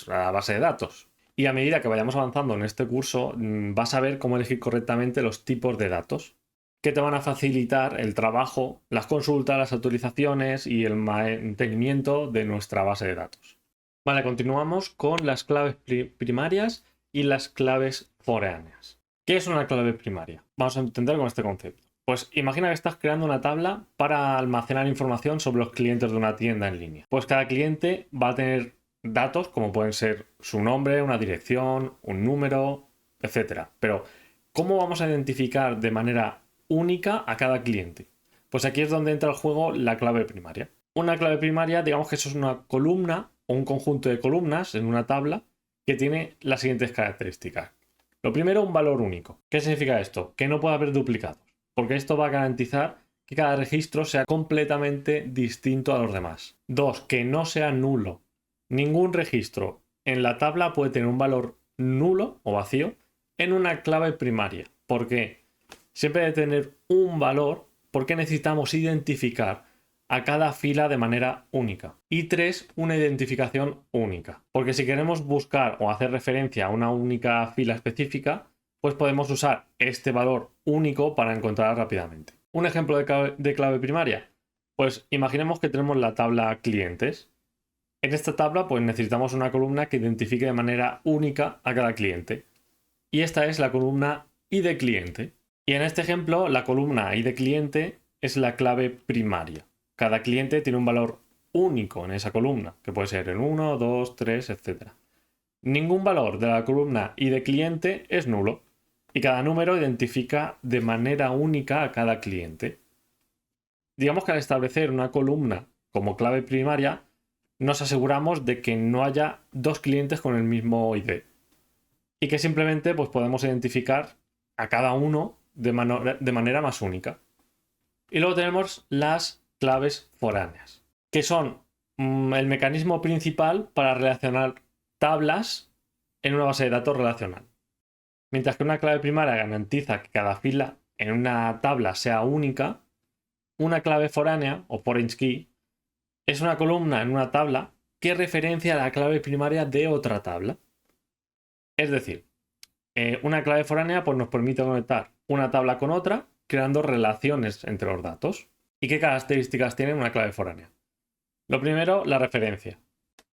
la base de datos. Y a medida que vayamos avanzando en este curso, vas a ver cómo elegir correctamente los tipos de datos, que te van a facilitar el trabajo, las consultas, las actualizaciones y el mantenimiento de nuestra base de datos. Vale, continuamos con las claves primarias y las claves foráneas. ¿Qué es una clave primaria? Vamos a entender con este concepto. Pues imagina que estás creando una tabla para almacenar información sobre los clientes de una tienda en línea. Pues cada cliente va a tener datos como pueden ser su nombre, una dirección, un número, etc. Pero, ¿cómo vamos a identificar de manera única a cada cliente? Pues aquí es donde entra el juego la clave primaria. Una clave primaria, digamos que eso es una columna o un conjunto de columnas en una tabla que tiene las siguientes características. Lo primero, un valor único. ¿Qué significa esto? Que no puede haber duplicados, porque esto va a garantizar que cada registro sea completamente distinto a los demás. 2. Que no sea nulo. Ningún registro en la tabla puede tener un valor nulo o vacío en una clave primaria. ¿Por qué? Siempre debe tener un valor porque necesitamos identificar a cada fila de manera única. Y 3, una identificación única. Porque si queremos buscar o hacer referencia a una única fila específica, pues podemos usar este valor único para encontrarla rápidamente. Un ejemplo de clave primaria. Pues imaginemos que tenemos la tabla clientes. En esta tabla pues necesitamos una columna que identifique de manera única a cada cliente. Y esta es la columna ID cliente. Y en este ejemplo la columna ID cliente es la clave primaria. Cada cliente tiene un valor único en esa columna, que puede ser el 1, 2, 3, etc. Ningún valor de la columna ID cliente es nulo y cada número identifica de manera única a cada cliente. Digamos que al establecer una columna como clave primaria, nos aseguramos de que no haya dos clientes con el mismo ID y que simplemente pues, podemos identificar a cada uno de manera más única. Y luego tenemos las claves foráneas, que son el mecanismo principal para relacionar tablas en una base de datos relacional. Mientras que una clave primaria garantiza que cada fila en una tabla sea única, una clave foránea o foreign key es una columna en una tabla que referencia a la clave primaria de otra tabla. Es decir, una clave foránea pues, nos permite conectar una tabla con otra creando relaciones entre los datos. ¿Y qué características tiene una clave foránea? Lo primero, la referencia.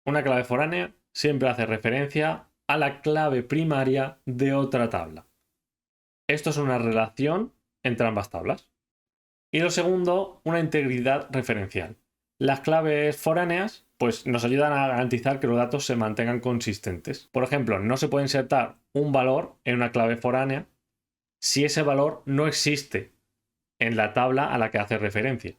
Una clave foránea siempre hace referencia a la clave primaria de otra tabla. Esto es una relación entre ambas tablas. Y lo segundo, una integridad referencial. Las claves foráneas pues, nos ayudan a garantizar que los datos se mantengan consistentes. Por ejemplo, no se puede insertar un valor en una clave foránea si ese valor no existe en la tabla a la que hace referencia.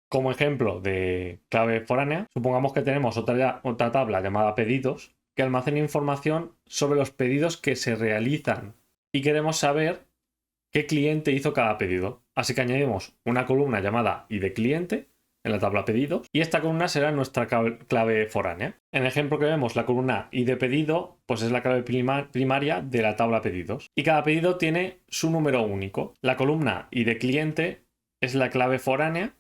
Como ejemplo de clave foránea, supongamos que tenemos otra tabla llamada pedidos que almacena información sobre los pedidos que se realizan y queremos saber qué cliente hizo cada pedido. Así que añadimos una columna llamada id cliente en la tabla pedidos y esta columna será nuestra clave foránea. En el ejemplo que vemos, la columna id pedido pues es la clave primaria de la tabla pedidos y cada pedido tiene su número único. La columna id cliente es la clave foránea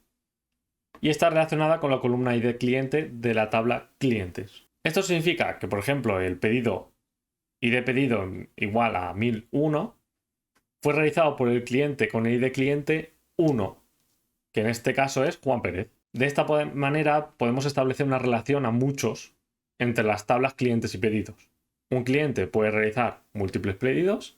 y está relacionada con la columna id cliente de la tabla clientes. Esto significa que, por ejemplo, el pedido id pedido igual a 1001 fue realizado por el cliente con el id cliente 1, que en este caso es Juan Pérez. De esta manera podemos establecer una relación a muchos entre las tablas clientes y pedidos. Un cliente puede realizar múltiples pedidos,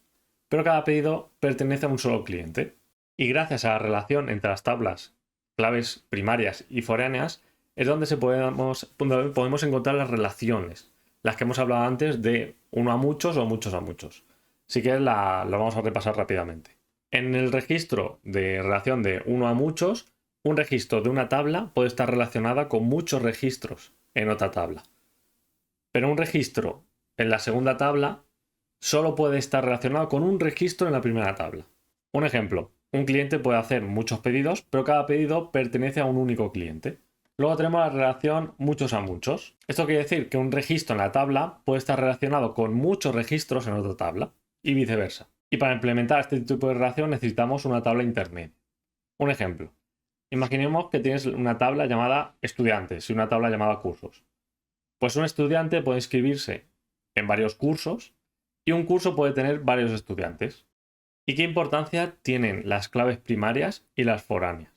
pero cada pedido pertenece a un solo cliente. Y gracias a la relación entre las tablas claves primarias y foráneas es donde podemos encontrar las relaciones, las que hemos hablado antes de uno a muchos o muchos a muchos. Si quieres lo vamos a repasar rápidamente. En el registro de relación de uno a muchos, un registro de una tabla puede estar relacionada con muchos registros en otra tabla. Pero un registro en la segunda tabla solo puede estar relacionado con un registro en la primera tabla. Un ejemplo, un cliente puede hacer muchos pedidos, pero cada pedido pertenece a un único cliente. Luego tenemos la relación muchos a muchos. Esto quiere decir que un registro en la tabla puede estar relacionado con muchos registros en otra tabla y viceversa. Y para implementar este tipo de relación necesitamos una tabla intermedia. Un ejemplo. Imaginemos que tienes una tabla llamada estudiantes y una tabla llamada cursos. Pues un estudiante puede inscribirse en varios cursos y un curso puede tener varios estudiantes. ¿Y qué importancia tienen las claves primarias y las foráneas?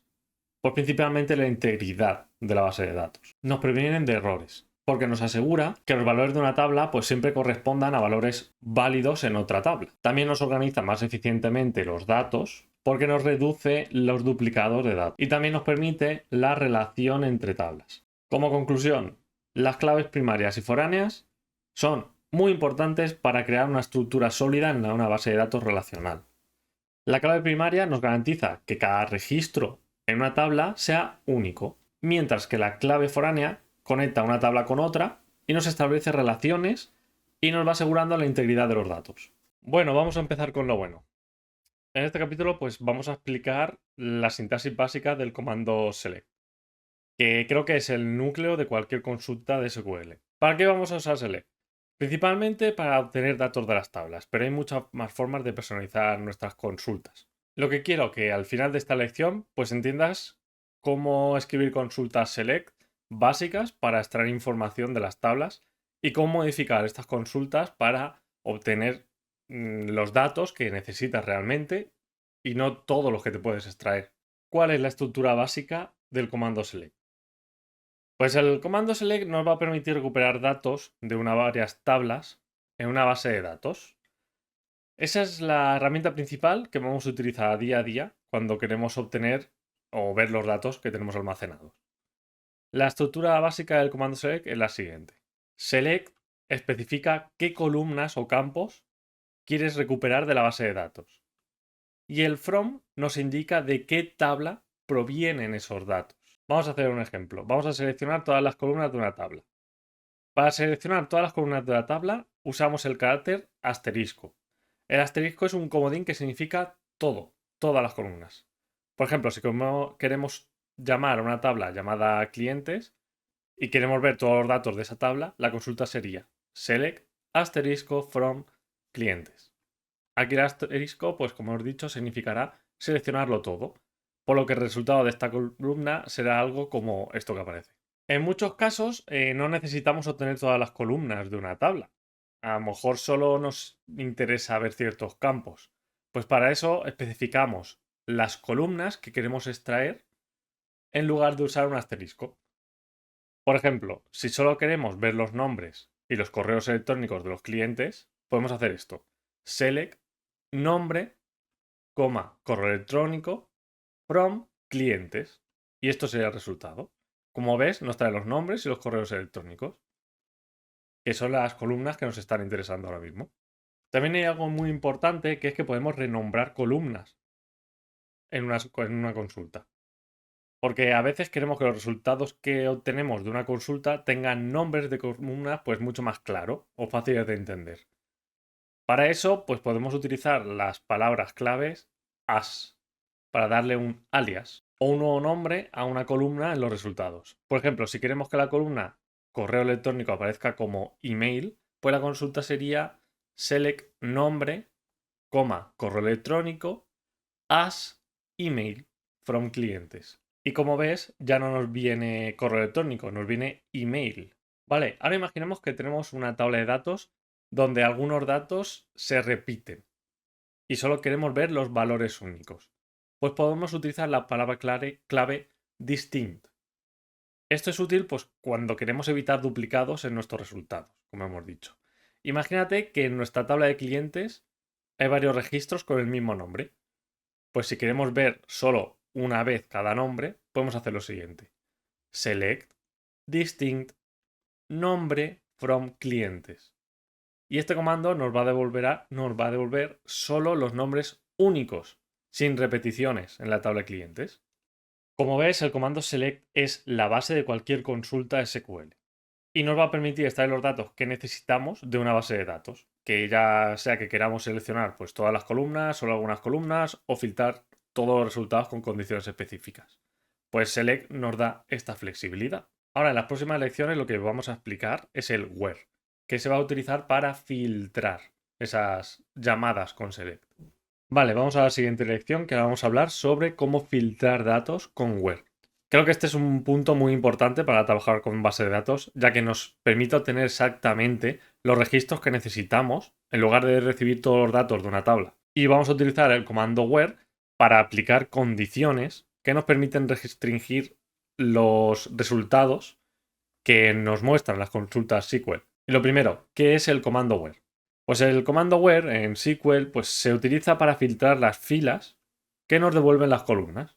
Pues principalmente la integridad de la base de datos. Nos previenen de errores, porque nos asegura que los valores de una tabla pues siempre correspondan a valores válidos en otra tabla. También nos organiza más eficientemente los datos porque nos reduce los duplicados de datos y también nos permite la relación entre tablas. Como conclusión, las claves primarias y foráneas son muy importantes para crear una estructura sólida en una base de datos relacional. La clave primaria nos garantiza que cada registro en una tabla sea único, mientras que la clave foránea conecta una tabla con otra y nos establece relaciones y nos va asegurando la integridad de los datos. Bueno, vamos a empezar con lo bueno. En este capítulo pues vamos a explicar la sintaxis básica del comando select, que creo que es el núcleo de cualquier consulta de SQL. ¿Para qué vamos a usar select? Principalmente para obtener datos de las tablas, pero hay muchas más formas de personalizar nuestras consultas. Lo que quiero que al final de esta lección pues entiendas cómo escribir consultas select básicas para extraer información de las tablas y cómo modificar estas consultas para obtener los datos que necesitas realmente y no todos los que te puedes extraer. ¿Cuál es la estructura básica del comando select? Pues el comando select nos va a permitir recuperar datos de varias tablas en una base de datos. Esa es la herramienta principal que vamos a utilizar día a día cuando queremos obtener o ver los datos que tenemos almacenados. La estructura básica del comando select es la siguiente. Select especifica qué columnas o campos quieres recuperar de la base de datos. Y el from nos indica de qué tabla provienen esos datos. Vamos a hacer un ejemplo. Vamos a seleccionar todas las columnas de una tabla. Para seleccionar todas las columnas de la tabla usamos el carácter asterisco. El asterisco es un comodín que significa todo, todas las columnas. Por ejemplo, si queremos llamar a una tabla llamada clientes y queremos ver todos los datos de esa tabla, la consulta sería select asterisco from clientes. Aquí el asterisco, pues como hemos dicho, significará seleccionarlo todo, por lo que el resultado de esta columna será algo como esto que aparece. En muchos casos no necesitamos obtener todas las columnas de una tabla. A lo mejor solo nos interesa ver ciertos campos. Pues para eso especificamos las columnas que queremos extraer en lugar de usar un asterisco. Por ejemplo, si solo queremos ver los nombres y los correos electrónicos de los clientes, podemos hacer esto. Select nombre, correo electrónico from clientes. Y esto sería el resultado. Como ves, nos trae los nombres y los correos electrónicos, que son las columnas que nos están interesando ahora mismo. También hay algo muy importante, que es que podemos renombrar columnas en una consulta. Porque a veces queremos que los resultados que obtenemos de una consulta tengan nombres de columnas pues mucho más claros o fáciles de entender. Para eso, pues podemos utilizar las palabras claves as. para darle un alias o un nuevo nombre a una columna en los resultados. Por ejemplo, si queremos que la columna correo electrónico aparezca como email, pues la consulta sería select nombre, correo electrónico as email from clientes. Y como ves, ya no nos viene correo electrónico, nos viene email. Vale, ahora imaginemos que tenemos una tabla de datos donde algunos datos se repiten y solo queremos ver los valores únicos. Pues podemos utilizar la palabra clave distinct. Esto es útil pues, cuando queremos evitar duplicados en nuestros resultados, como hemos dicho. Imagínate que en nuestra tabla de clientes hay varios registros con el mismo nombre. Pues si queremos ver solo una vez cada nombre, podemos hacer lo siguiente. Select distinct nombre from clientes. Y este comando nos va a devolver solo los nombres únicos, sin repeticiones en la tabla de clientes. Como ves, el comando select es la base de cualquier consulta SQL y nos va a permitir extraer los datos que necesitamos de una base de datos, que ya sea que queramos seleccionar pues, todas las columnas, solo algunas columnas o filtrar todos los resultados con condiciones específicas. Pues select nos da esta flexibilidad. Ahora, en las próximas lecciones lo que vamos a explicar es el where, que se va a utilizar para filtrar esas llamadas con select. Vale, vamos a la siguiente lección que vamos a hablar sobre cómo filtrar datos con where. Creo que este es un punto muy importante para trabajar con base de datos, ya que nos permite obtener exactamente los registros que necesitamos en lugar de recibir todos los datos de una tabla. Y vamos a utilizar el comando where para aplicar condiciones que nos permiten restringir los resultados que nos muestran las consultas SQL. Y lo primero, ¿qué es el comando where? Pues el comando where en SQL pues, se utiliza para filtrar las filas que nos devuelven las columnas.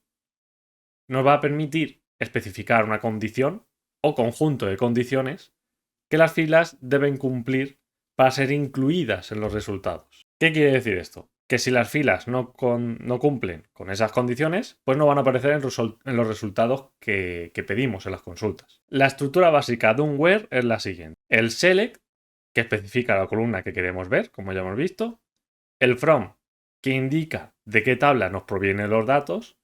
Nos va a permitir especificar una condición o conjunto de condiciones que las filas deben cumplir para ser incluidas en los resultados. ¿Qué quiere decir esto? Que si las filas no cumplen con esas condiciones, pues no van a aparecer en los resultados que pedimos en las consultas. La estructura básica de un where es la siguiente. El select, que especifica la columna que queremos ver, como ya hemos visto. El from, que indica de qué tabla nos provienen los datos.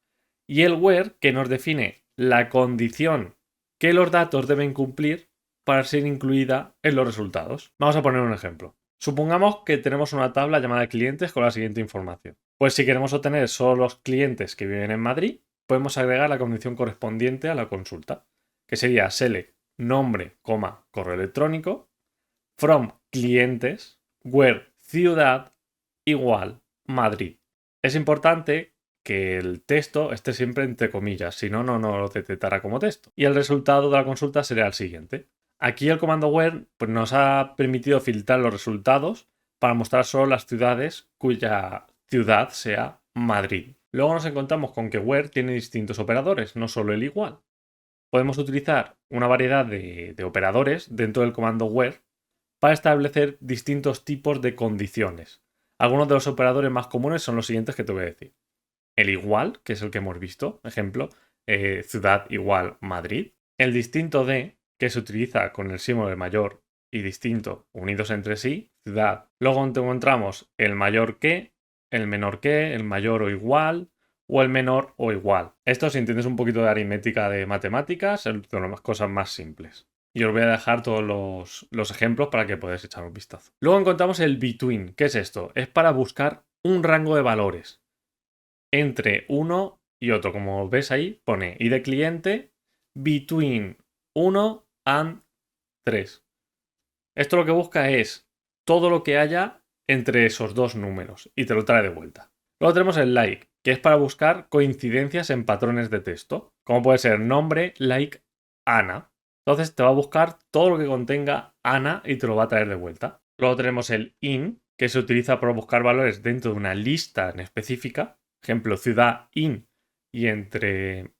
Y el where, que nos define la condición que los datos deben cumplir para ser incluida en los resultados. Vamos a poner un ejemplo. Supongamos que tenemos una tabla llamada clientes con la siguiente información. Pues si queremos obtener solo los clientes que viven en Madrid, podemos agregar la condición correspondiente a la consulta, que sería select nombre, correo electrónico, from clientes, where ciudad igual Madrid. Es importante que el texto esté siempre entre comillas, si no, no lo detectará como texto. Y el resultado de la consulta será el siguiente. Aquí el comando where pues, nos ha permitido filtrar los resultados para mostrar solo las ciudades cuya ciudad sea Madrid. Luego nos encontramos con que where tiene distintos operadores, no solo el igual. Podemos utilizar una variedad de operadores dentro del comando where para establecer distintos tipos de condiciones. Algunos de los operadores más comunes son los siguientes que te voy a decir. El igual, que es el que hemos visto, ejemplo, ciudad igual Madrid. El distinto de, que se utiliza con el símbolo de mayor y distinto unidos entre sí, ciudad. Luego encontramos el mayor que, el menor que, el mayor o igual, o el menor o igual. Esto, si entiendes un poquito de aritmética de matemáticas, son las cosas más simples. Y os voy a dejar todos los ejemplos para que podáis echar un vistazo. Luego encontramos el between. ¿Qué es esto? Es para buscar un rango de valores entre uno y otro. Como ves ahí, pone id de cliente between 1 and 3. Esto lo que busca es todo lo que haya entre esos dos números y te lo trae de vuelta. Luego tenemos el like, que es para buscar coincidencias en patrones de texto, como puede ser nombre, like, Ana. Entonces te va a buscar todo lo que contenga Ana y te lo va a traer de vuelta. Luego tenemos el in, que se utiliza para buscar valores dentro de una lista en específica. Ejemplo, ciudad in y entre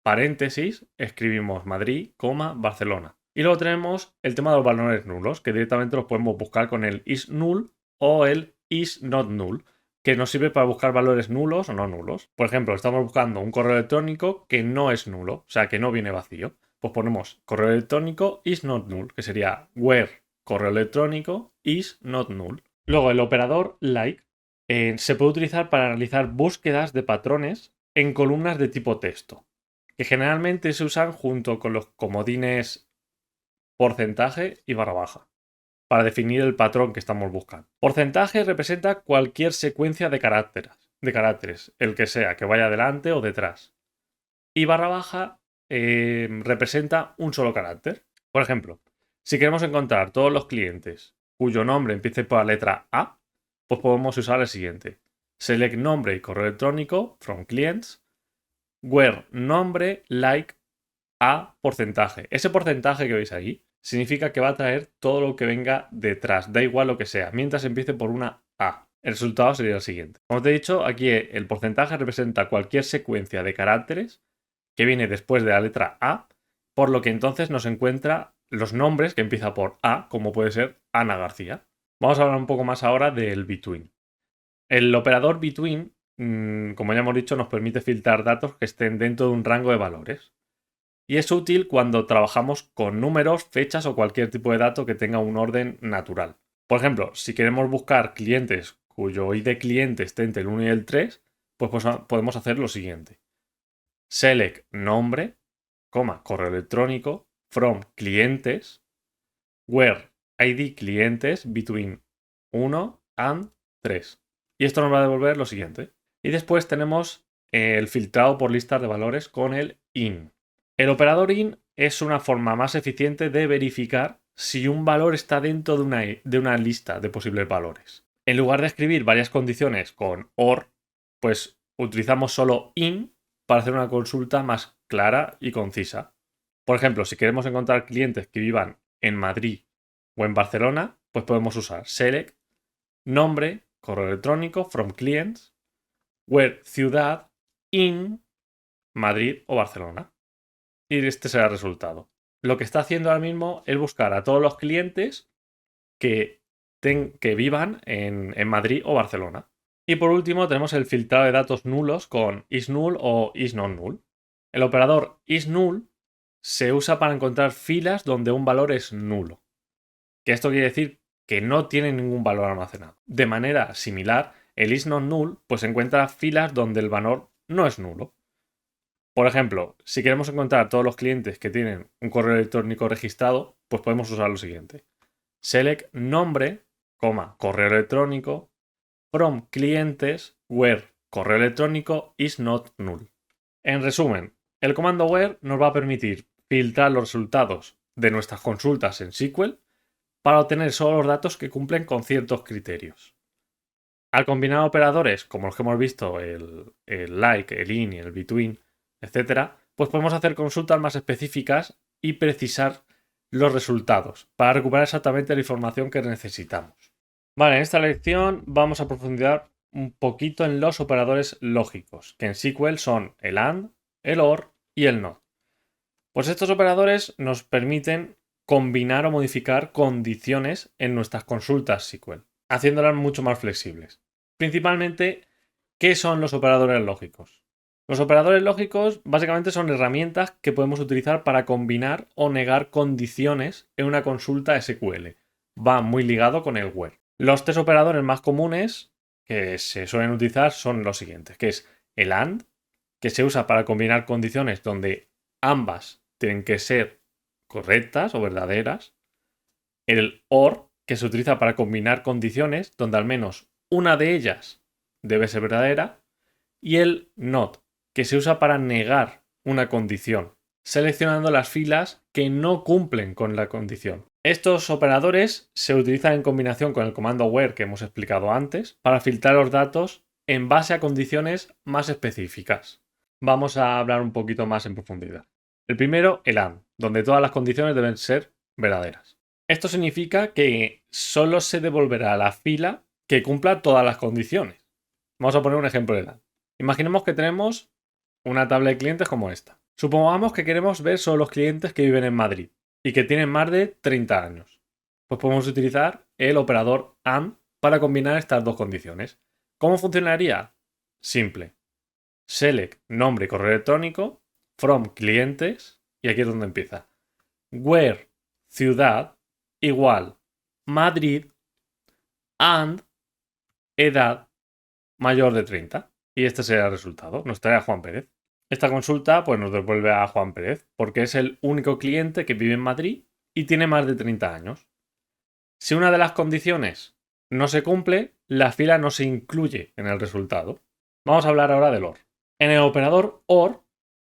paréntesis escribimos Madrid, Barcelona. Y luego tenemos el tema de los valores nulos, que directamente los podemos buscar con el is null o el is not null, que nos sirve para buscar valores nulos o no nulos. Por ejemplo, estamos buscando un correo electrónico que no es nulo, o sea, que no viene vacío. Pues ponemos correo electrónico is not null, que sería where correo electrónico is not null. Luego el operador like, se puede utilizar para realizar búsquedas de patrones en columnas de tipo texto, que generalmente se usan junto con los comodines porcentaje y barra baja, para definir el patrón que estamos buscando. Porcentaje representa cualquier secuencia de caracteres, el que sea, que vaya delante o detrás. Y barra baja representa un solo carácter. Por ejemplo, si queremos encontrar todos los clientes cuyo nombre empiece por la letra A, pues podemos usar el siguiente. Select nombre y correo electrónico from clients, where nombre like a porcentaje. Ese porcentaje que veis ahí significa que va a traer todo lo que venga detrás, da igual lo que sea, mientras empiece por una A. El resultado sería el siguiente. Como te he dicho, aquí el porcentaje representa cualquier secuencia de caracteres que viene después de la letra A, por lo que entonces nos encuentra los nombres que empieza por A, como puede ser Ana García. Vamos a hablar un poco más ahora del between. El operador between, como ya hemos dicho, nos permite filtrar datos que estén dentro de un rango de valores. Y es útil cuando trabajamos con números, fechas o cualquier tipo de dato que tenga un orden natural. Por ejemplo, si queremos buscar clientes cuyo ID cliente esté entre el 1 y el 3, pues podemos hacer lo siguiente. Select nombre, correo electrónico, from clientes, where ID clientes between 1 and 3. Y esto nos va a devolver lo siguiente. Y después tenemos el filtrado por listas de valores con el in. El operador in es una forma más eficiente de verificar si un valor está dentro de una lista de posibles valores. En lugar de escribir varias condiciones con OR, pues utilizamos solo in para hacer una consulta más clara y concisa. Por ejemplo, si queremos encontrar clientes que vivan en Madrid o en Barcelona, pues podemos usar select nombre, correo electrónico, from clients, where ciudad, in Madrid o Barcelona. Y este será el resultado. Lo que está haciendo ahora mismo es buscar a todos los clientes que vivan en Madrid o Barcelona. Y por último tenemos el filtrado de datos nulos con isNull o isNonNull. El operador isNull se usa para encontrar filas donde un valor es nulo. Que esto quiere decir que no tiene ningún valor almacenado. De manera similar, el isNonNull pues encuentra filas donde el valor no es nulo. Por ejemplo, si queremos encontrar todos los clientes que tienen un correo electrónico registrado, pues podemos usar lo siguiente. Select nombre, correo electrónico, from clientes, where correo electrónico is not null. En resumen, el comando where nos va a permitir filtrar los resultados de nuestras consultas en SQL para obtener solo los datos que cumplen con ciertos criterios. Al combinar operadores como los que hemos visto, el like, el in y el between, etcétera, pues podemos hacer consultas más específicas y precisar los resultados para recuperar exactamente la información que necesitamos. Vale, en esta lección vamos a profundizar un poquito en los operadores lógicos, que en SQL son el AND, el OR y el NOT. Pues estos operadores nos permiten combinar o modificar condiciones en nuestras consultas SQL, haciéndolas mucho más flexibles. Principalmente, ¿qué son los operadores lógicos? Los operadores lógicos básicamente son herramientas que podemos utilizar para combinar o negar condiciones en una consulta SQL. Va muy ligado con el where. Los tres operadores más comunes que se suelen utilizar son los siguientes, que es el AND, que se usa para combinar condiciones donde ambas tienen que ser correctas o verdaderas. El OR, que se utiliza para combinar condiciones donde al menos una de ellas debe ser verdadera. Y el NOT, que se usa para negar una condición, seleccionando las filas que no cumplen con la condición. Estos operadores se utilizan en combinación con el comando where que hemos explicado antes para filtrar los datos en base a condiciones más específicas. Vamos a hablar un poquito más en profundidad. El primero, el AND, donde todas las condiciones deben ser verdaderas. Esto significa que solo se devolverá la fila que cumpla todas las condiciones. Vamos a poner un ejemplo de AND. Imaginemos que tenemos una tabla de clientes como esta. Supongamos que queremos ver solo los clientes que viven en Madrid y que tienen más de 30 años. Pues podemos utilizar el operador AND para combinar estas dos condiciones. ¿Cómo funcionaría? Simple. Select nombre y correo electrónico, from clientes, y aquí es donde empieza. Where ciudad igual Madrid and edad mayor de 30. Y este sería el resultado. Nos trae a Juan Pérez. Esta consulta pues nos devuelve a Juan Pérez porque es el único cliente que vive en Madrid y tiene más de 30 años. Si una de las condiciones no se cumple, la fila no se incluye en el resultado. Vamos a hablar ahora del OR. En el operador OR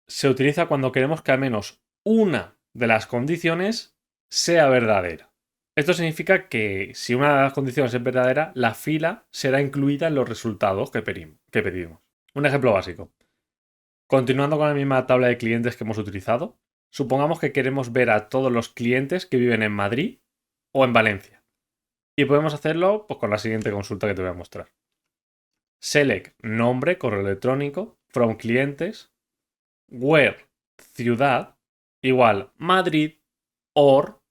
se utiliza cuando queremos que al menos una de las condiciones sea verdadera. Esto significa que si una de las condiciones es verdadera, la fila será incluida en los resultados que pedimos. Un ejemplo básico. Continuando con la misma tabla de clientes que hemos utilizado, supongamos que queremos ver a todos los clientes que viven en Madrid o en Valencia. Y podemos hacerlo pues, con la siguiente consulta que te voy a mostrar. Select nombre, correo electrónico, from clientes, where ciudad igual Madrid or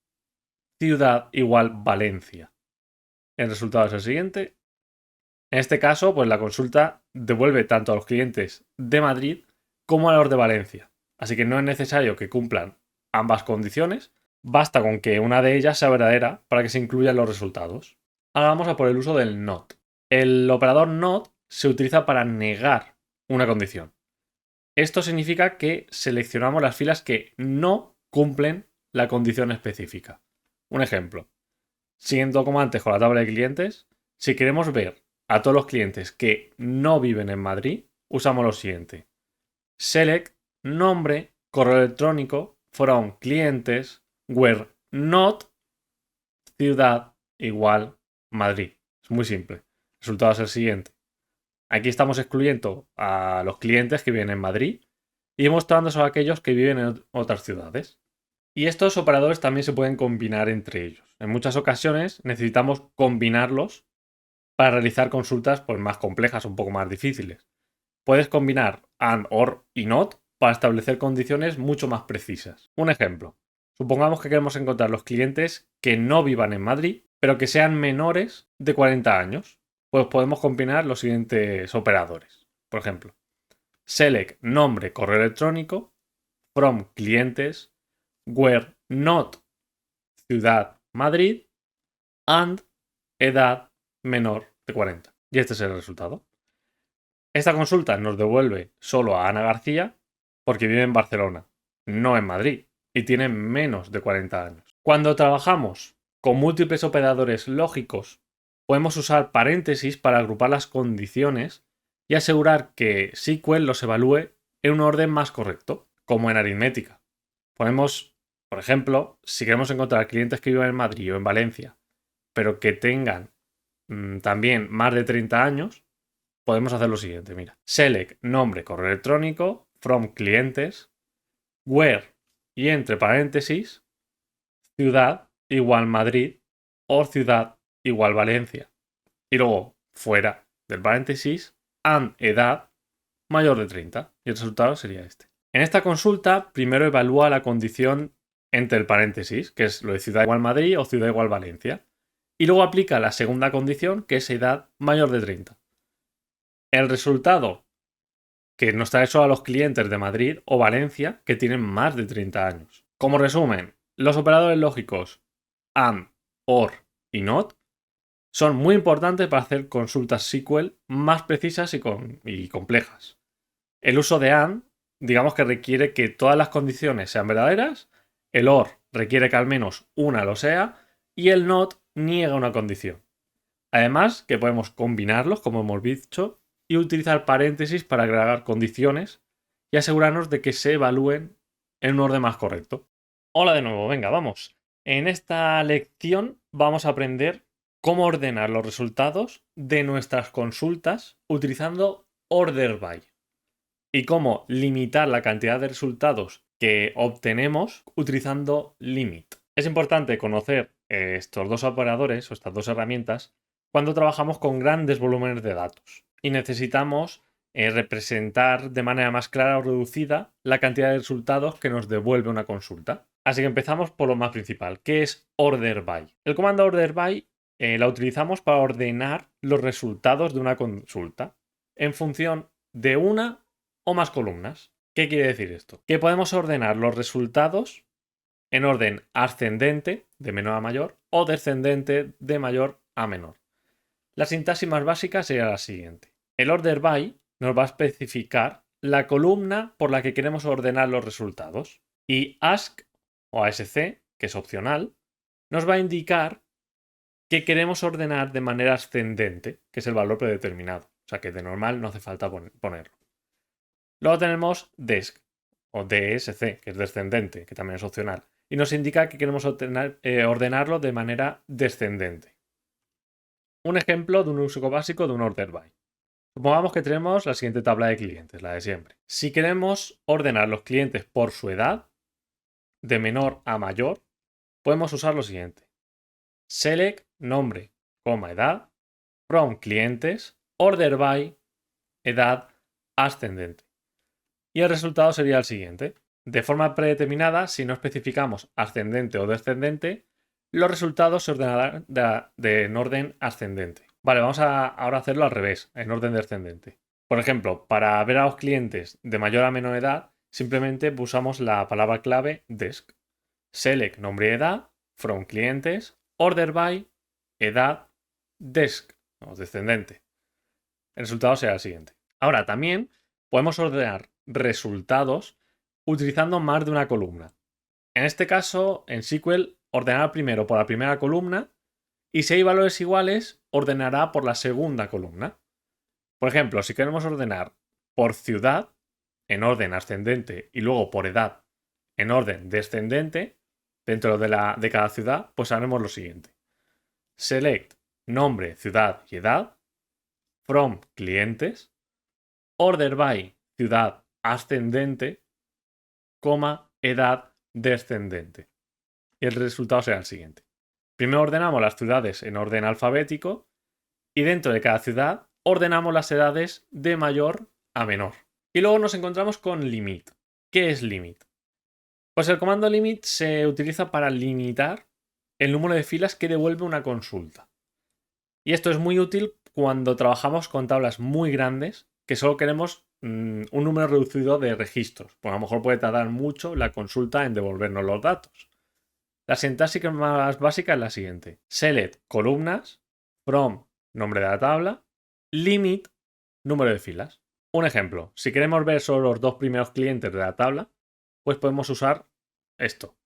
ciudad igual Valencia. El resultado es el siguiente. En este caso, pues la consulta devuelve tanto a los clientes de Madrid como a los de Valencia. Así que no es necesario que cumplan ambas condiciones, basta con que una de ellas sea verdadera para que se incluyan los resultados. Ahora vamos a por el uso del not. El operador not se utiliza para negar una condición. Esto significa que seleccionamos las filas que no cumplen la condición específica. Un ejemplo. Siguiendo como antes con la tabla de clientes, si queremos ver a todos los clientes que no viven en Madrid, usamos lo siguiente. Select nombre, correo electrónico, from clientes, where not ciudad igual Madrid. Es muy simple. El resultado es el siguiente. Aquí estamos excluyendo a los clientes que viven en Madrid y mostrando solo a aquellos que viven en otras ciudades. Y estos operadores también se pueden combinar entre ellos. En muchas ocasiones necesitamos combinarlos para realizar consultas pues, más complejas, un poco más difíciles. Puedes combinar and, or y not para establecer condiciones mucho más precisas. Un ejemplo. Supongamos que queremos encontrar los clientes que no vivan en Madrid, pero que sean menores de 40 años. Pues podemos combinar los siguientes operadores. Por ejemplo, select nombre, correo electrónico, from clientes, where not ciudad Madrid, and edad menor de 40. Y este es el resultado. Esta consulta nos devuelve solo a Ana García porque vive en Barcelona, no en Madrid, y tiene menos de 40 años. Cuando trabajamos con múltiples operadores lógicos, podemos usar paréntesis para agrupar las condiciones y asegurar que SQL los evalúe en un orden más correcto, como en aritmética. Podemos, por ejemplo, si queremos encontrar clientes que vivan en Madrid o en Valencia, pero que tengan también más de 30 años, podemos hacer lo siguiente, mira. Select nombre, correo electrónico, from clientes, where y entre paréntesis, ciudad igual Madrid o ciudad igual Valencia. Y luego, fuera del paréntesis, and edad mayor de 30. Y el resultado sería este. En esta consulta, primero evalúa la condición entre el paréntesis, que es lo de ciudad igual Madrid o ciudad igual Valencia. Y luego aplica la segunda condición, que es edad mayor de 30. El resultado que nos trae solo a los clientes de Madrid o Valencia que tienen más de 30 años. Como resumen, los operadores lógicos and, or y not son muy importantes para hacer consultas SQL más precisas y complejas. El uso de and, digamos que requiere que todas las condiciones sean verdaderas, el or requiere que al menos una lo sea y el not niega una condición. Además que podemos combinarlos, como hemos dicho, y utilizar paréntesis para agregar condiciones y asegurarnos de que se evalúen en un orden más correcto. Hola de nuevo, venga, vamos. En esta lección vamos a aprender cómo ordenar los resultados de nuestras consultas utilizando order by y cómo limitar la cantidad de resultados que obtenemos utilizando limit. Es importante conocer estos dos operadores o estas dos herramientas cuando trabajamos con grandes volúmenes de datos y necesitamos representar de manera más clara o reducida la cantidad de resultados que nos devuelve una consulta. Así que empezamos por lo más principal, que es order by. El comando order by la utilizamos para ordenar los resultados de una consulta en función de una o más columnas. ¿Qué quiere decir esto? Que podemos ordenar los resultados en orden ascendente, de menor a mayor, o descendente, de mayor a menor. La sintaxis más básica sería la siguiente. El order by nos va a especificar la columna por la que queremos ordenar los resultados. Y ask o ASC, que es opcional, nos va a indicar que queremos ordenar de manera ascendente, que es el valor predeterminado. O sea que de normal no hace falta ponerlo. Luego tenemos desc o DSC, que es descendente, que también es opcional. Y nos indica que queremos ordenarlo de manera descendente. Un ejemplo de un uso básico de un order by. Supongamos que tenemos la siguiente tabla de clientes, la de siempre. Si queremos ordenar los clientes por su edad, de menor a mayor, podemos usar lo siguiente. Select nombre, edad, from clientes, order by, edad ascendente. Y el resultado sería el siguiente. De forma predeterminada, si no especificamos ascendente o descendente, los resultados se ordenarán en orden ascendente. Vale, vamos a ahora hacerlo al revés, en orden descendente. Por ejemplo, para ver a los clientes de mayor a menor edad, simplemente usamos la palabra clave desc. Select nombre y edad, from clientes, order by, edad, desc, o descendente. El resultado será el siguiente. Ahora, también podemos ordenar resultados utilizando más de una columna. En este caso, en SQL, ordenará primero por la primera columna y si hay valores iguales, ordenará por la segunda columna. Por ejemplo, si queremos ordenar por ciudad, en orden ascendente, y luego por edad, en orden descendente, dentro de cada ciudad, pues haremos lo siguiente. Select nombre, ciudad y edad, from clientes, order by ciudad ascendente, edad descendente. Y el resultado será el siguiente. Primero ordenamos las ciudades en orden alfabético y dentro de cada ciudad ordenamos las edades de mayor a menor. Y luego nos encontramos con limit. ¿Qué es limit? Pues el comando limit se utiliza para limitar el número de filas que devuelve una consulta. Y esto es muy útil cuando trabajamos con tablas muy grandes que solo queremos un número reducido de registros. Pues a lo mejor puede tardar mucho la consulta en devolvernos los datos. La sintaxis más básica es la siguiente. Select columnas, from nombre de la tabla, limit número de filas. Un ejemplo, si queremos ver solo los dos primeros clientes de la tabla, pues podemos usar esto.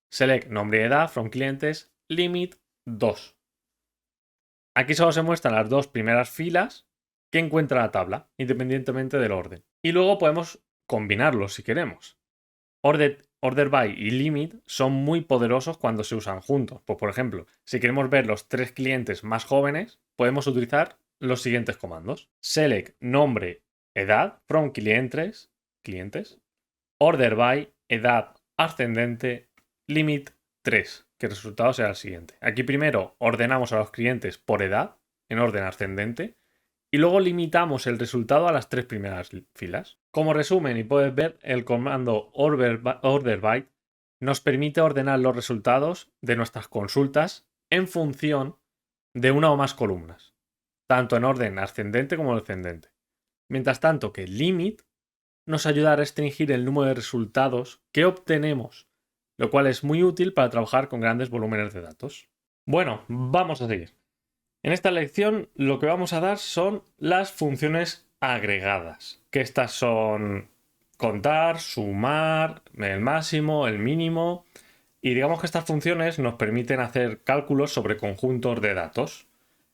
Select nombre y edad, from clientes, limit 2. Aquí solo se muestran las dos primeras filas que encuentra la tabla, independientemente del orden. Y luego podemos combinarlos si queremos. Order by y limit son muy poderosos cuando se usan juntos. Pues, por ejemplo, si queremos ver los tres clientes más jóvenes, podemos utilizar los siguientes comandos. Select nombre, edad, from clientes, order by, edad ascendente, limit 3, que el resultado será el siguiente. Aquí primero ordenamos a los clientes por edad, en orden ascendente, y luego limitamos el resultado a las tres primeras filas. Como resumen, y puedes ver, el comando order by nos permite ordenar los resultados de nuestras consultas en función de una o más columnas, tanto en orden ascendente como descendente. Mientras tanto que limit nos ayuda a restringir el número de resultados que obtenemos, lo cual es muy útil para trabajar con grandes volúmenes de datos. Bueno, vamos a seguir. En esta lección lo que vamos a dar son las funciones agregadas, que estas son contar, sumar, el máximo, el mínimo, y digamos que estas funciones nos permiten hacer cálculos sobre conjuntos de datos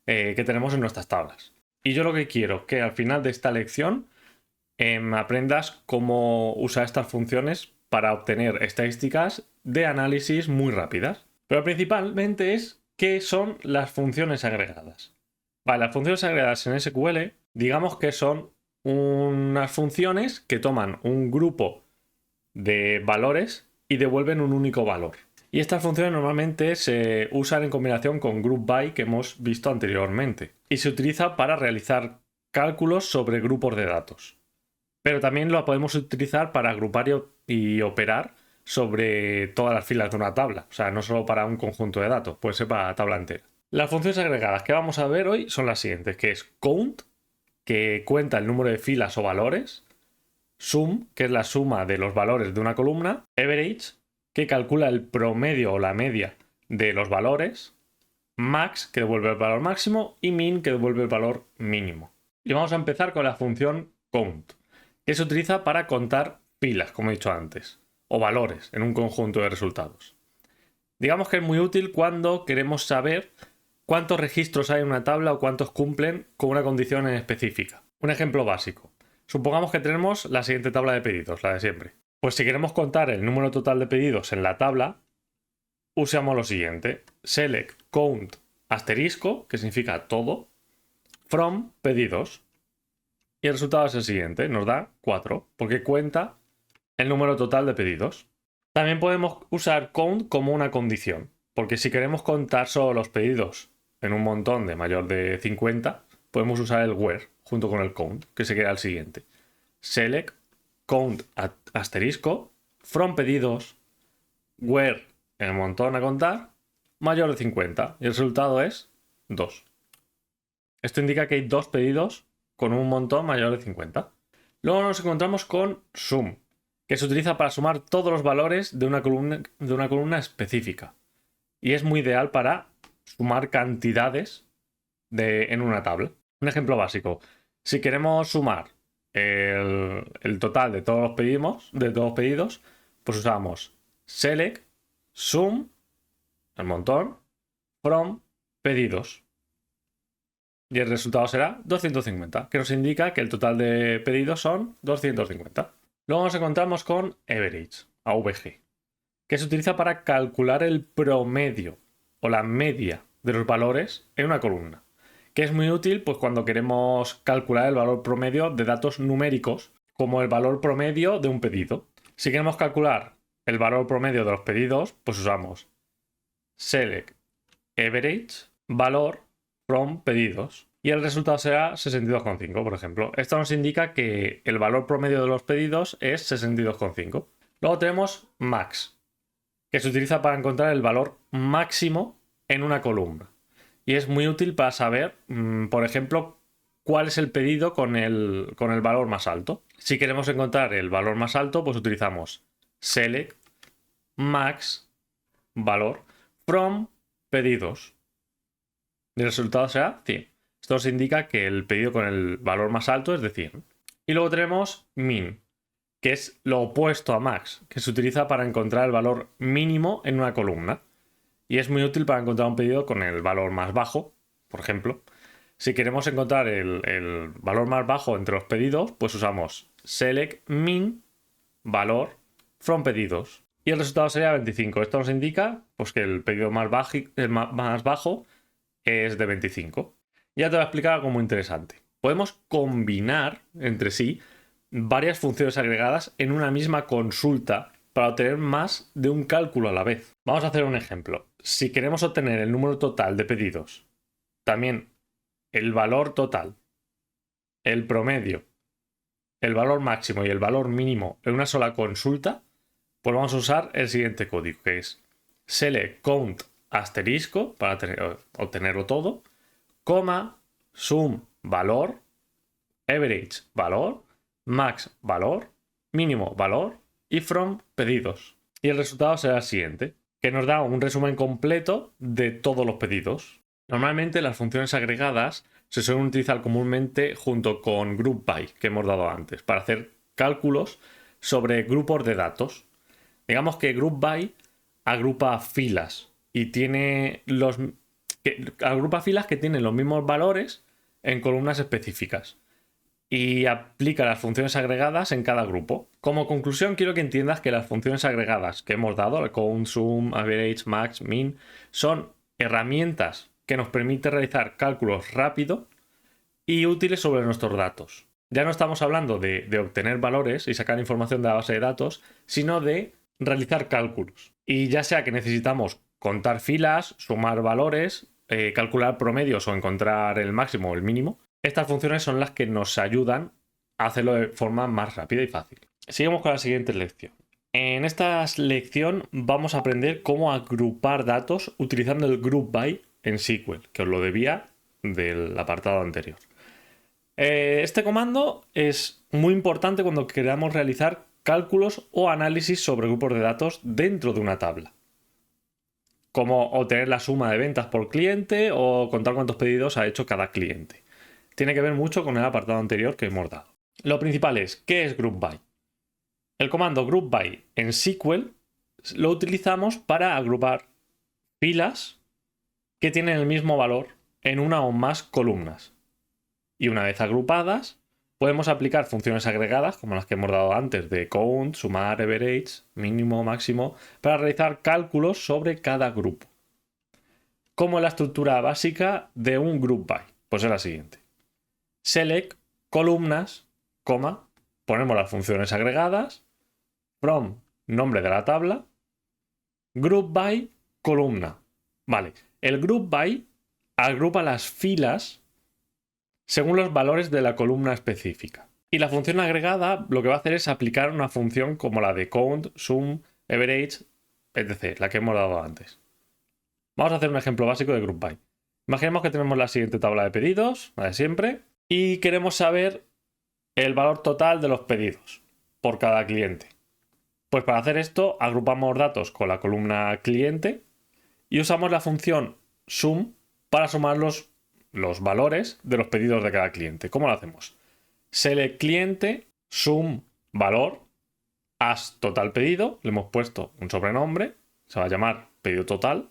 que tenemos en nuestras tablas. Y yo lo que quiero es que al final de esta lección aprendas cómo usar estas funciones para obtener estadísticas de análisis muy rápidas. Pero principalmente es ¿qué son las funciones agregadas? Vale, las funciones agregadas en SQL, digamos que son unas funciones que toman un grupo de valores y devuelven un único valor. Y estas funciones normalmente se usan en combinación con group by que hemos visto anteriormente. Y se utiliza para realizar cálculos sobre grupos de datos. Pero también lo podemos utilizar para agrupar y operar sobre todas las filas de una tabla. O sea, no solo para un conjunto de datos, puede ser para la tabla entera. Las funciones agregadas que vamos a ver hoy son las siguientes, que es count, que cuenta el número de filas o valores, sum, que es la suma de los valores de una columna, average, que calcula el promedio o la media de los valores, max, que devuelve el valor máximo, y min, que devuelve el valor mínimo. Y vamos a empezar con la función count, que se utiliza para contar filas, como he dicho antes, o valores en un conjunto de resultados. Digamos que es muy útil cuando queremos saber cuántos registros hay en una tabla o cuántos cumplen con una condición en específica. Un ejemplo básico. Supongamos que tenemos la siguiente tabla de pedidos, la de siempre. Pues si queremos contar el número total de pedidos en la tabla, usamos lo siguiente. Select count asterisco, que significa todo, from pedidos. Y el resultado es el siguiente, nos da 4, porque cuenta el número total de pedidos. También podemos usar count como una condición, porque si queremos contar solo los pedidos en un montón de mayor de 50, podemos usar el where junto con el count, que se queda el siguiente. Select count asterisco from pedidos where el montón a contar mayor de 50 y el resultado es 2. Esto indica que hay 2 pedidos con un montón mayor de 50. Luego nos encontramos con sum, que se utiliza para sumar todos los valores de una columna específica. Y es muy ideal para sumar cantidades en una tabla. Un ejemplo básico. Si queremos sumar el total de todos los pedidos, pues usamos select sum, el montón, from pedidos. Y el resultado será 250, que nos indica que el total de pedidos son 250. Luego nos encontramos con average, AVG, que se utiliza para calcular el promedio o la media de los valores en una columna, que es muy útil pues, cuando queremos calcular el valor promedio de datos numéricos, como el valor promedio de un pedido. Si queremos calcular el valor promedio de los pedidos, pues usamos select average valor from pedidos y el resultado será 62,5, por ejemplo. Esto nos indica que el valor promedio de los pedidos es 62,5. Luego tenemos max, que se utiliza para encontrar el valor máximo en una columna. Y es muy útil para saber, por ejemplo, cuál es el pedido con el valor más alto. Si queremos encontrar el valor más alto, pues utilizamos select max valor from pedidos. Y el resultado será 100. Esto nos indica que el pedido con el valor más alto es de 100. Y luego tenemos min, que es lo opuesto a max, que se utiliza para encontrar el valor mínimo en una columna. Y es muy útil para encontrar un pedido con el valor más bajo, por ejemplo. Si queremos encontrar el valor más bajo entre los pedidos, pues usamos select min valor from pedidos. Y el resultado sería 25. Esto nos indica pues, que el pedido más bajo es de 25. Ya te voy a explicar algo muy interesante. Podemos combinar entre sí varias funciones agregadas en una misma consulta para obtener más de un cálculo a la vez. Vamos a hacer un ejemplo. Si queremos obtener el número total de pedidos, también el valor total, el promedio, el valor máximo y el valor mínimo en una sola consulta, pues vamos a usar el siguiente código, que es select count asterisco para obtenerlo todo, coma, sum valor, average valor, max valor, mínimo valor y from pedidos. Y el resultado será el siguiente, que nos da un resumen completo de todos los pedidos. Normalmente las funciones agregadas se suelen utilizar comúnmente junto con group by, que hemos dado antes, para hacer cálculos sobre grupos de datos. Digamos que group by agrupa filas y agrupa filas que tienen los mismos valores en columnas específicas y aplica las funciones agregadas en cada grupo. Como conclusión, quiero que entiendas que las funciones agregadas que hemos dado, el count, sum, average, max, min, son herramientas que nos permiten realizar cálculos rápido y útiles sobre nuestros datos. Ya no estamos hablando de obtener valores y sacar información de la base de datos, sino de realizar cálculos. Y ya sea que necesitamos contar filas, sumar valores, calcular promedios o encontrar el máximo o el mínimo, estas funciones son las que nos ayudan a hacerlo de forma más rápida y fácil. Seguimos con la siguiente lección. En esta lección vamos a aprender cómo agrupar datos utilizando el group by en SQL, que os lo debía del apartado anterior. Este comando es muy importante cuando queramos realizar cálculos o análisis sobre grupos de datos dentro de una tabla, como obtener la suma de ventas por cliente o contar cuántos pedidos ha hecho cada cliente. tiene que ver mucho con el apartado anterior que hemos dado. Lo principal es, ¿qué es group by? El comando group by en SQL lo utilizamos para agrupar filas que tienen el mismo valor en una o más columnas. Y una vez agrupadas, podemos aplicar funciones agregadas, como las que hemos dado antes, de count, sumar, average, mínimo, máximo, para realizar cálculos sobre cada grupo. ¿Cómo es la estructura básica de un group by? Pues es la siguiente. Select, columnas, coma, ponemos las funciones agregadas, from, nombre de la tabla, group by, columna. Vale, el group by agrupa las filas según los valores de la columna específica. Y la función agregada lo que va a hacer es aplicar una función como la de count, sum, average, etc., la que hemos dado antes. Vamos a hacer un ejemplo básico de group by. Imaginemos que tenemos la siguiente tabla de pedidos, la de siempre, y queremos saber el valor total de los pedidos por cada cliente. Pues para hacer esto agrupamos datos con la columna cliente y usamos la función sum para sumar los valores de los pedidos de cada cliente. ¿Cómo lo hacemos? Select cliente, sum valor, as total pedido, le hemos puesto un sobrenombre, se va a llamar pedido total,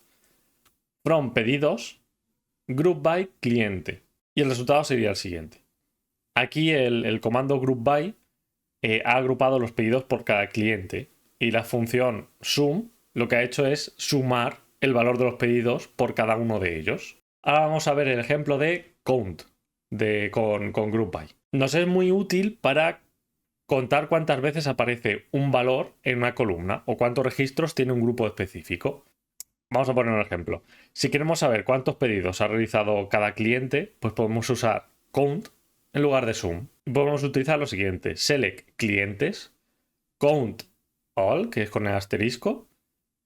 from pedidos, group by cliente. Y el resultado sería el siguiente. Aquí el comando group by ha agrupado los pedidos por cada cliente y la función sum lo que ha hecho es sumar el valor de los pedidos por cada uno de ellos. Ahora vamos a ver el ejemplo de count con group by. Nos es muy útil para contar cuántas veces aparece un valor en una columna o cuántos registros tiene un grupo específico. Vamos a poner un ejemplo. Si queremos saber cuántos pedidos ha realizado cada cliente, pues podemos usar count en lugar de sum. Podemos utilizar lo siguiente: select clientes, count all, que es con el asterisco,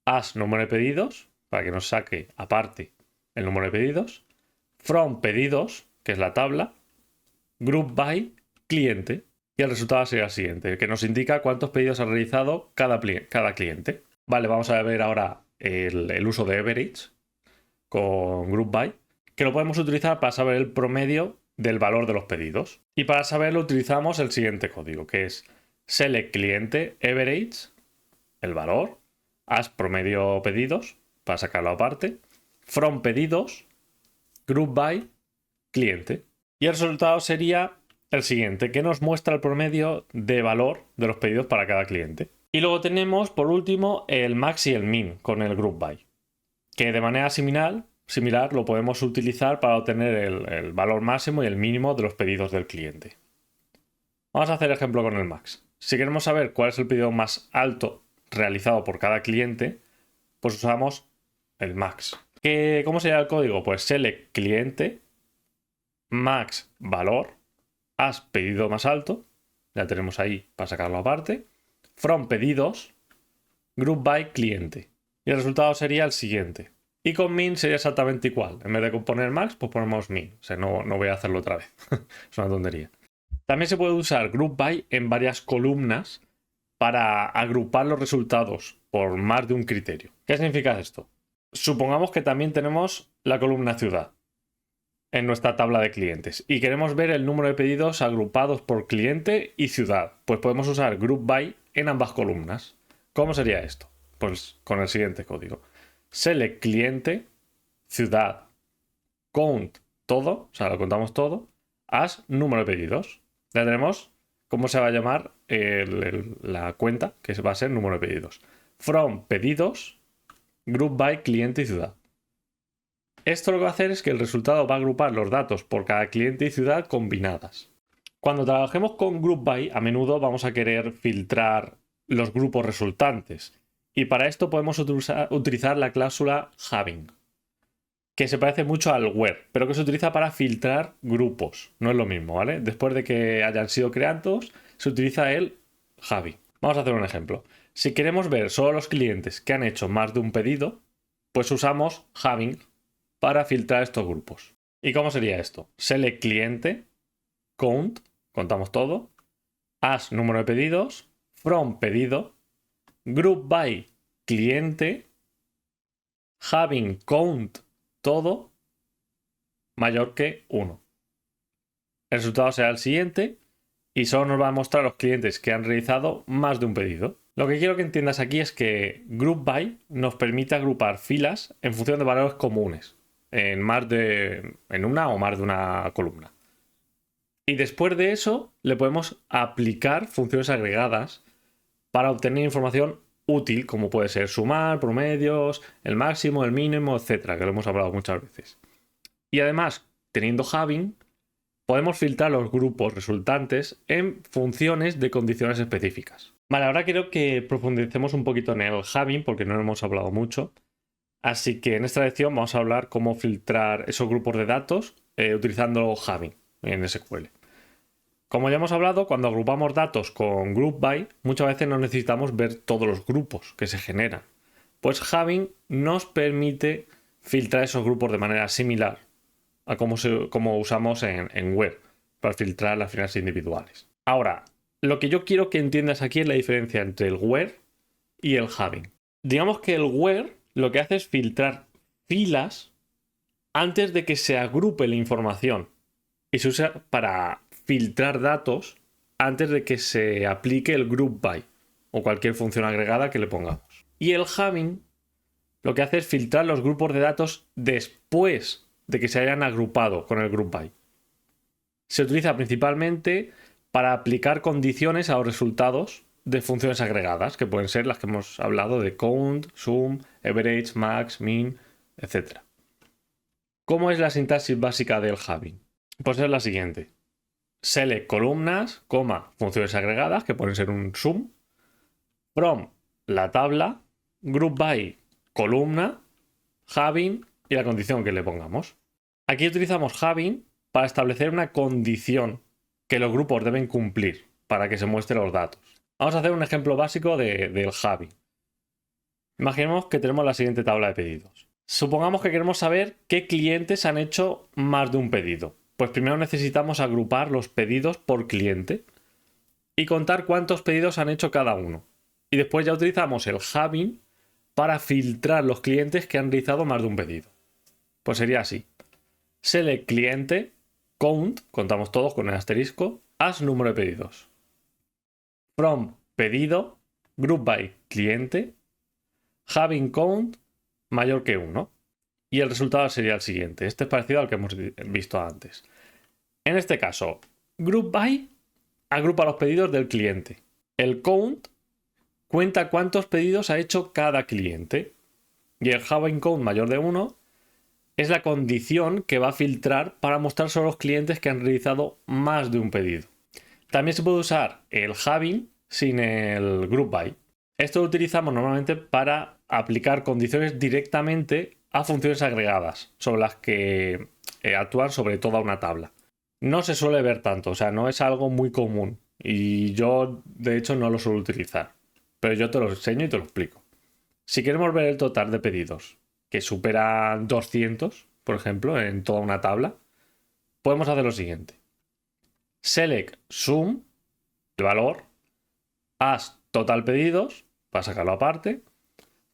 as número de pedidos, para que nos saque aparte el número de pedidos, from pedidos, que es la tabla, group by cliente, y el resultado sería el siguiente, que nos indica cuántos pedidos ha realizado cada cliente. Vale, vamos a ver ahora el uso de average con group by, que lo podemos utilizar para saber el promedio del valor de los pedidos. Y para saberlo utilizamos el siguiente código, que es select cliente average, el valor, as promedio pedidos, para sacarlo aparte, from pedidos, group by, cliente. Y el resultado sería el siguiente, que nos muestra el promedio de valor de los pedidos para cada cliente. Y luego tenemos, por último, el max y el min con el group by, que de manera similar lo podemos utilizar para obtener el valor máximo y el mínimo de los pedidos del cliente. Vamos a hacer ejemplo con el max. Si queremos saber cuál es el pedido más alto realizado por cada cliente, pues usamos el max. ¿Cómo sería el código? Pues select cliente, max valor, as pedido más alto, ya tenemos ahí para sacarlo aparte, from pedidos, group by cliente. Y el resultado sería el siguiente. Y con min sería exactamente igual. En vez de poner max, pues ponemos min. O sea, no voy a hacerlo otra vez. Es una tontería. También se puede usar group by en varias columnas para agrupar los resultados por más de un criterio. ¿Qué significa esto? Supongamos que también tenemos la columna ciudad en nuestra tabla de clientes y queremos ver el número de pedidos agrupados por cliente y ciudad. Pues podemos usar group by en ambas columnas. ¿Cómo sería esto? Pues con el siguiente código. Select cliente, ciudad, count todo, o sea, lo contamos todo, as número de pedidos. Ya tenemos cómo se va a llamar la cuenta, que va a ser número de pedidos. From pedidos, group by cliente y ciudad. Esto lo que va a hacer es que el resultado va a agrupar los datos por cada cliente y ciudad combinadas. Cuando trabajemos con group by, a menudo vamos a querer filtrar los grupos resultantes. Y para esto podemos utilizar la cláusula having, que se parece mucho al where, pero que se utiliza para filtrar grupos. No es lo mismo, ¿vale? Después de que hayan sido creados, se utiliza el having. Vamos a hacer un ejemplo. Si queremos ver solo los clientes que han hecho más de un pedido, pues usamos having para filtrar estos grupos. ¿Y cómo sería esto? Select cliente, count, contamos todo, as número de pedidos, from pedido, group by cliente, having count todo mayor que 1. el resultado será el siguiente y solo nos va a mostrar los clientes que han realizado más de un pedido. Lo que quiero que entiendas aquí es que Group By nos permite agrupar filas en función de valores comunes, en una o más de una columna. Y después de eso le podemos aplicar funciones agregadas para obtener información útil, como puede ser sumar, promedios, el máximo, el mínimo, etcétera, que lo hemos hablado muchas veces. Y además, teniendo Having, podemos filtrar los grupos resultantes en funciones de condiciones específicas. Vale, ahora quiero que profundicemos un poquito en el Having, porque no hemos hablado mucho. Así que en esta lección vamos a hablar cómo filtrar esos grupos de datos utilizando Having en SQL. Como ya hemos hablado, cuando agrupamos datos con Group By, muchas veces no necesitamos ver todos los grupos que se generan. Pues Having nos permite filtrar esos grupos de manera similar a como usamos en web para filtrar las filas individuales. Ahora, lo que yo quiero que entiendas aquí es la diferencia entre el where y el having. Digamos que el where lo que hace es filtrar filas antes de que se agrupe la información y se usa para filtrar datos antes de que se aplique el group by o cualquier función agregada que le pongamos. Y el having lo que hace es filtrar los grupos de datos después de que se hayan agrupado con el group by. Se utiliza principalmente para aplicar condiciones a los resultados de funciones agregadas, que pueden ser las que hemos hablado de count, sum, average, max, min, etc. ¿Cómo es la sintaxis básica del having? Pues es la siguiente. Select columnas, funciones agregadas, que pueden ser un sum, from la tabla, group by columna, having y la condición que le pongamos. Aquí utilizamos having para establecer una condición que los grupos deben cumplir para que se muestren los datos. Vamos a hacer un ejemplo básico del having. Imaginemos que tenemos la siguiente tabla de pedidos. Supongamos que queremos saber qué clientes han hecho más de un pedido. Pues primero necesitamos agrupar los pedidos por cliente y contar cuántos pedidos han hecho cada uno. Y después ya utilizamos el having para filtrar los clientes que han realizado más de un pedido. Pues sería así. Select cliente, count, contamos todos con el asterisco, as número de pedidos. From pedido, group by cliente, having count mayor que 1. Y el resultado sería el siguiente. Este es parecido al que hemos visto antes. En este caso, group by agrupa los pedidos del cliente. El count cuenta cuántos pedidos ha hecho cada cliente. Y el having count mayor de 1 es la condición que va a filtrar para mostrar solo los clientes que han realizado más de un pedido. También se puede usar el having sin el group by. Esto lo utilizamos normalmente para aplicar condiciones directamente a funciones agregadas, sobre las que actúan sobre toda una tabla. No se suele ver tanto, o sea, no es algo muy común. Y yo, de hecho, no lo suelo utilizar. Pero yo te lo enseño y te lo explico. Si queremos ver el total de pedidos que superan 200, por ejemplo, en toda una tabla, podemos hacer lo siguiente. Select sum, el valor, as total pedidos, para sacarlo aparte,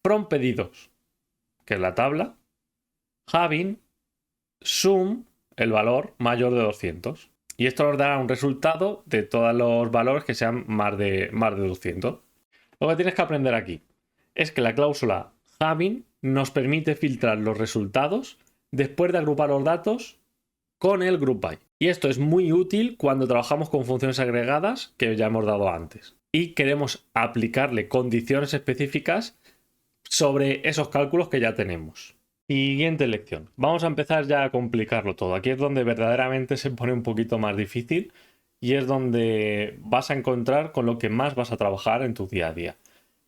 from pedidos, que es la tabla, having sum, el valor mayor de 200. Y esto nos dará un resultado de todos los valores que sean más de 200. Lo que tienes que aprender aquí es que la cláusula having nos permite filtrar los resultados después de agrupar los datos con el group by. Y esto es muy útil cuando trabajamos con funciones agregadas que ya hemos dado antes y queremos aplicarle condiciones específicas sobre esos cálculos que ya tenemos. Siguiente lección. Vamos a empezar ya a complicarlo todo. Aquí es donde verdaderamente se pone un poquito más difícil y es donde vas a encontrar con lo que más vas a trabajar en tu día a día,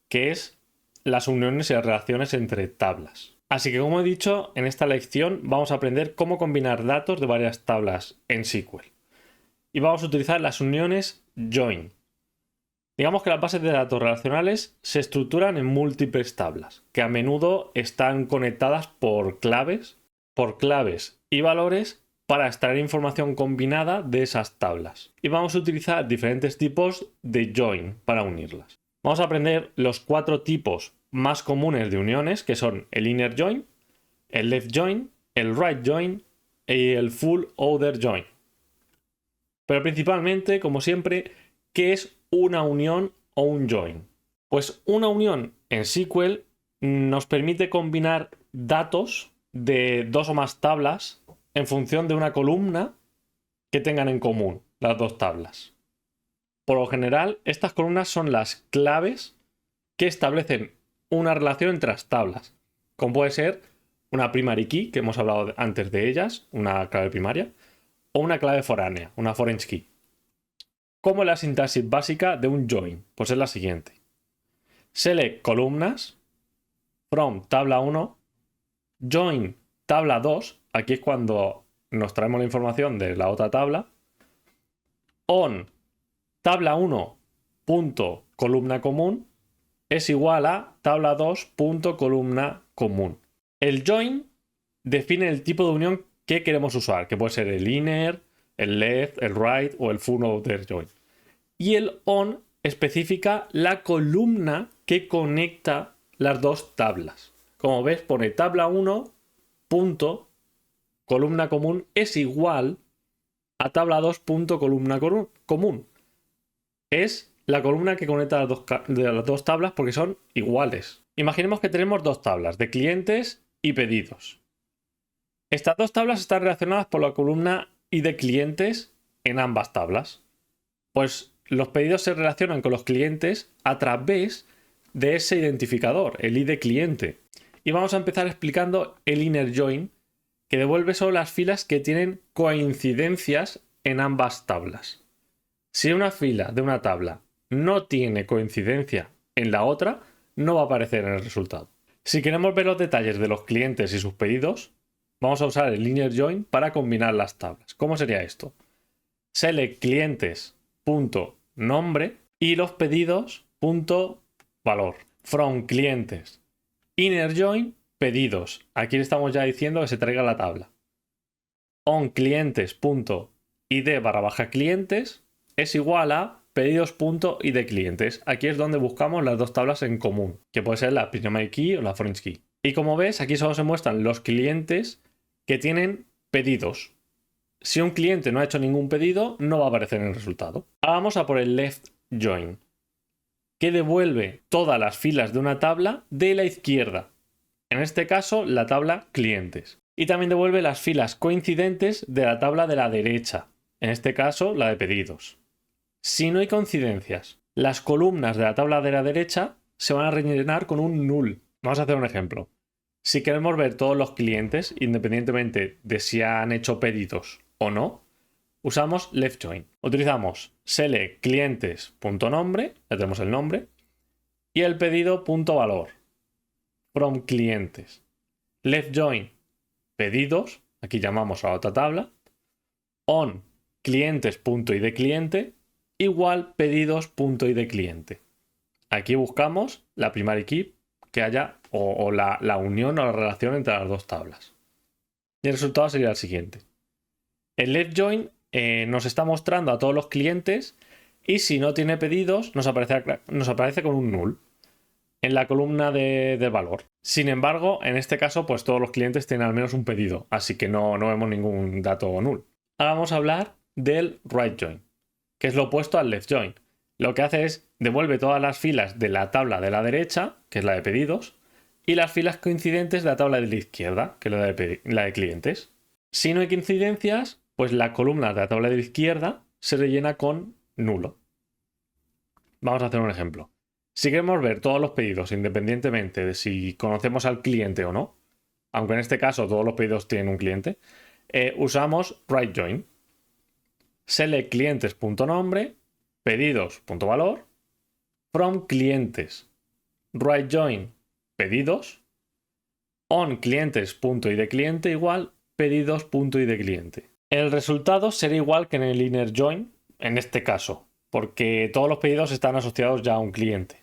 que es las uniones y las relaciones entre tablas. Así que, como he dicho, en esta lección vamos a aprender cómo combinar datos de varias tablas en SQL. Y vamos a utilizar las uniones join. Digamos que las bases de datos relacionales se estructuran en múltiples tablas, que a menudo están conectadas por claves y valores para extraer información combinada de esas tablas. Y vamos a utilizar diferentes tipos de join para unirlas. Vamos a aprender los 4 tipos más comunes de uniones, que son el inner join, el left join, el right join y el full outer join. Pero principalmente, como siempre, ¿qué es una unión o un join? Pues una unión en SQL nos permite combinar datos de dos o más tablas en función de una columna que tengan en común las dos tablas. Por lo general, estas columnas son las claves que establecen una relación entre las tablas, como puede ser una primary key, que hemos hablado antes de ellas, una clave primaria, o una clave foránea, una foreign key. ¿Cómo es la sintaxis básica de un join? Pues es la siguiente. Select columnas from tabla 1, join tabla 2, aquí es cuando nos traemos la información de la otra tabla, on tabla 1 punto columna común es igual a tabla 2 punto columna común. El join define el tipo de unión que queremos usar, que puede ser el inner, el left, el right o el full outer join. Y el on especifica la columna que conecta las dos tablas. Como ves, pone tabla 1 punto columna común es igual a tabla 2 punto columna común. Es la columna que conecta las dos tablas porque son iguales. Imaginemos que tenemos dos tablas de clientes y pedidos. Estas dos tablas están relacionadas por la columna id de clientes en ambas tablas. Pues los pedidos se relacionan con los clientes a través de ese identificador, el id de cliente. Y vamos a empezar explicando el inner join, que devuelve solo las filas que tienen coincidencias en ambas tablas. Si una fila de una tabla no tiene coincidencia en la otra, no va a aparecer en el resultado. Si queremos ver los detalles de los clientes y sus pedidos, vamos a usar el inner join para combinar las tablas. ¿Cómo sería esto? Select clientes.nombre y los pedidos.valor. From clientes. Inner join, pedidos. Aquí le estamos ya diciendo que se traiga la tabla. On clientes.id/clientes es igual a pedidos.id clientes. Aquí es donde buscamos las dos tablas en común, que puede ser la primary key o la foreign key. Y como ves, aquí solo se muestran los clientes que tienen pedidos. Si un cliente no ha hecho ningún pedido, no va a aparecer en el resultado. Ahora vamos a por el left join, que devuelve todas las filas de una tabla de la izquierda. En este caso, la tabla clientes. Y también devuelve las filas coincidentes de la tabla de la derecha. En este caso, la de pedidos. Si no hay coincidencias, las columnas de la tabla de la derecha se van a rellenar con un null. Vamos a hacer un ejemplo. Si queremos ver todos los clientes, independientemente de si han hecho pedidos o no, usamos left join. Utilizamos select clientes.nombre, ya tenemos el nombre, y el pedido.valor. From clientes. Left join, pedidos, aquí llamamos a la otra tabla, on clientes.id cliente igual pedidos.id cliente. Aquí buscamos la primary key que haya o la unión o la relación entre las dos tablas. Y el resultado sería el siguiente. El left join nos está mostrando a todos los clientes y si no tiene pedidos nos aparece con un null en la columna de valor. Sin embargo, en este caso, pues todos los clientes tienen al menos un pedido, así que no vemos ningún dato null. Ahora vamos a hablar del right join, que es lo opuesto al left join. Lo que hace es devuelve todas las filas de la tabla de la derecha, que es la de pedidos, y las filas coincidentes de la tabla de la izquierda, que es la de clientes. Si no hay coincidencias, pues la columna de la tabla de la izquierda se rellena con nulo. Vamos a hacer un ejemplo. Si queremos ver todos los pedidos independientemente de si conocemos al cliente o no, aunque en este caso todos los pedidos tienen un cliente, usamos right join. Select clientes.nombre, pedidos.valor, from clientes, right join, pedidos, on clientes.id cliente igual pedidos.id cliente. El resultado será igual que en el inner join, en este caso, porque todos los pedidos están asociados ya a un cliente.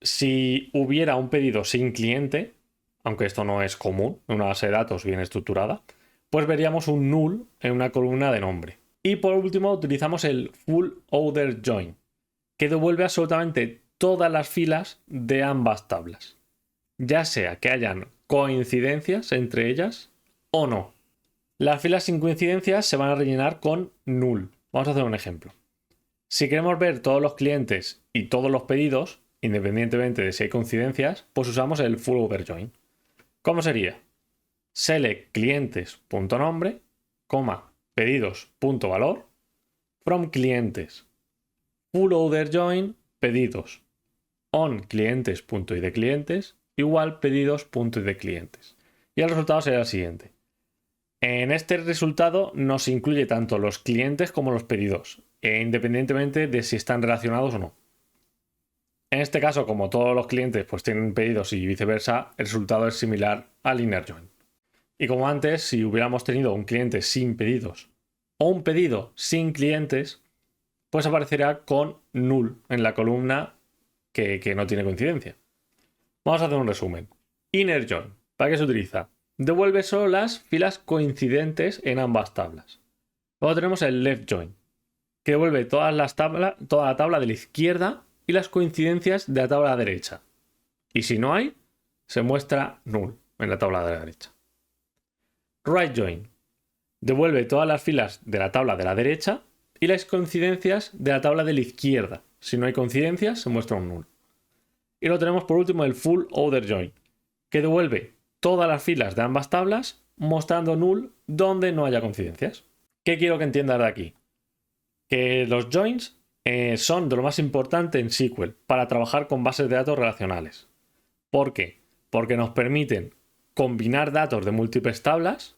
Si hubiera un pedido sin cliente, aunque esto no es común en una base de datos bien estructurada, pues veríamos un null en una columna de nombre. Y por último utilizamos el full outer join, que devuelve absolutamente todas las filas de ambas tablas, ya sea que hayan coincidencias entre ellas o no. Las filas sin coincidencias se van a rellenar con null Vamos a hacer un ejemplo. Si queremos ver todos los clientes y todos los pedidos, independientemente de si hay coincidencias, pues usamos el full outer join. ¿Cómo sería? Select clientes.nombre, pedidos.valor, from clientes, full outer join, pedidos, on clientes.id clientes, igual pedidos.id clientes. Y el resultado sería el siguiente. En este resultado nos incluye tanto los clientes como los pedidos, independientemente de si están relacionados o no. En este caso, como todos los clientes pues tienen pedidos y viceversa, el resultado es similar al inner join. Y como antes, si hubiéramos tenido un cliente sin pedidos o un pedido sin clientes, pues aparecerá con null en la columna que no tiene coincidencia. Vamos a hacer un resumen. Inner join, ¿para qué se utiliza? Devuelve solo las filas coincidentes en ambas tablas. Luego tenemos el left join, que devuelve toda la tabla de la izquierda y las coincidencias de la tabla de la derecha. Y si no hay, se muestra null en la tabla de la derecha. Right join, devuelve todas las filas de la tabla de la derecha y las coincidencias de la tabla de la izquierda. Si no hay coincidencias, se muestra un null. Y lo tenemos por último el full outer join, que devuelve todas las filas de ambas tablas mostrando null donde no haya coincidencias. ¿Qué quiero que entiendas de aquí? Que los joins son de lo más importante en SQL para trabajar con bases de datos relacionales. ¿Por qué? Porque nos permiten combinar datos de múltiples tablas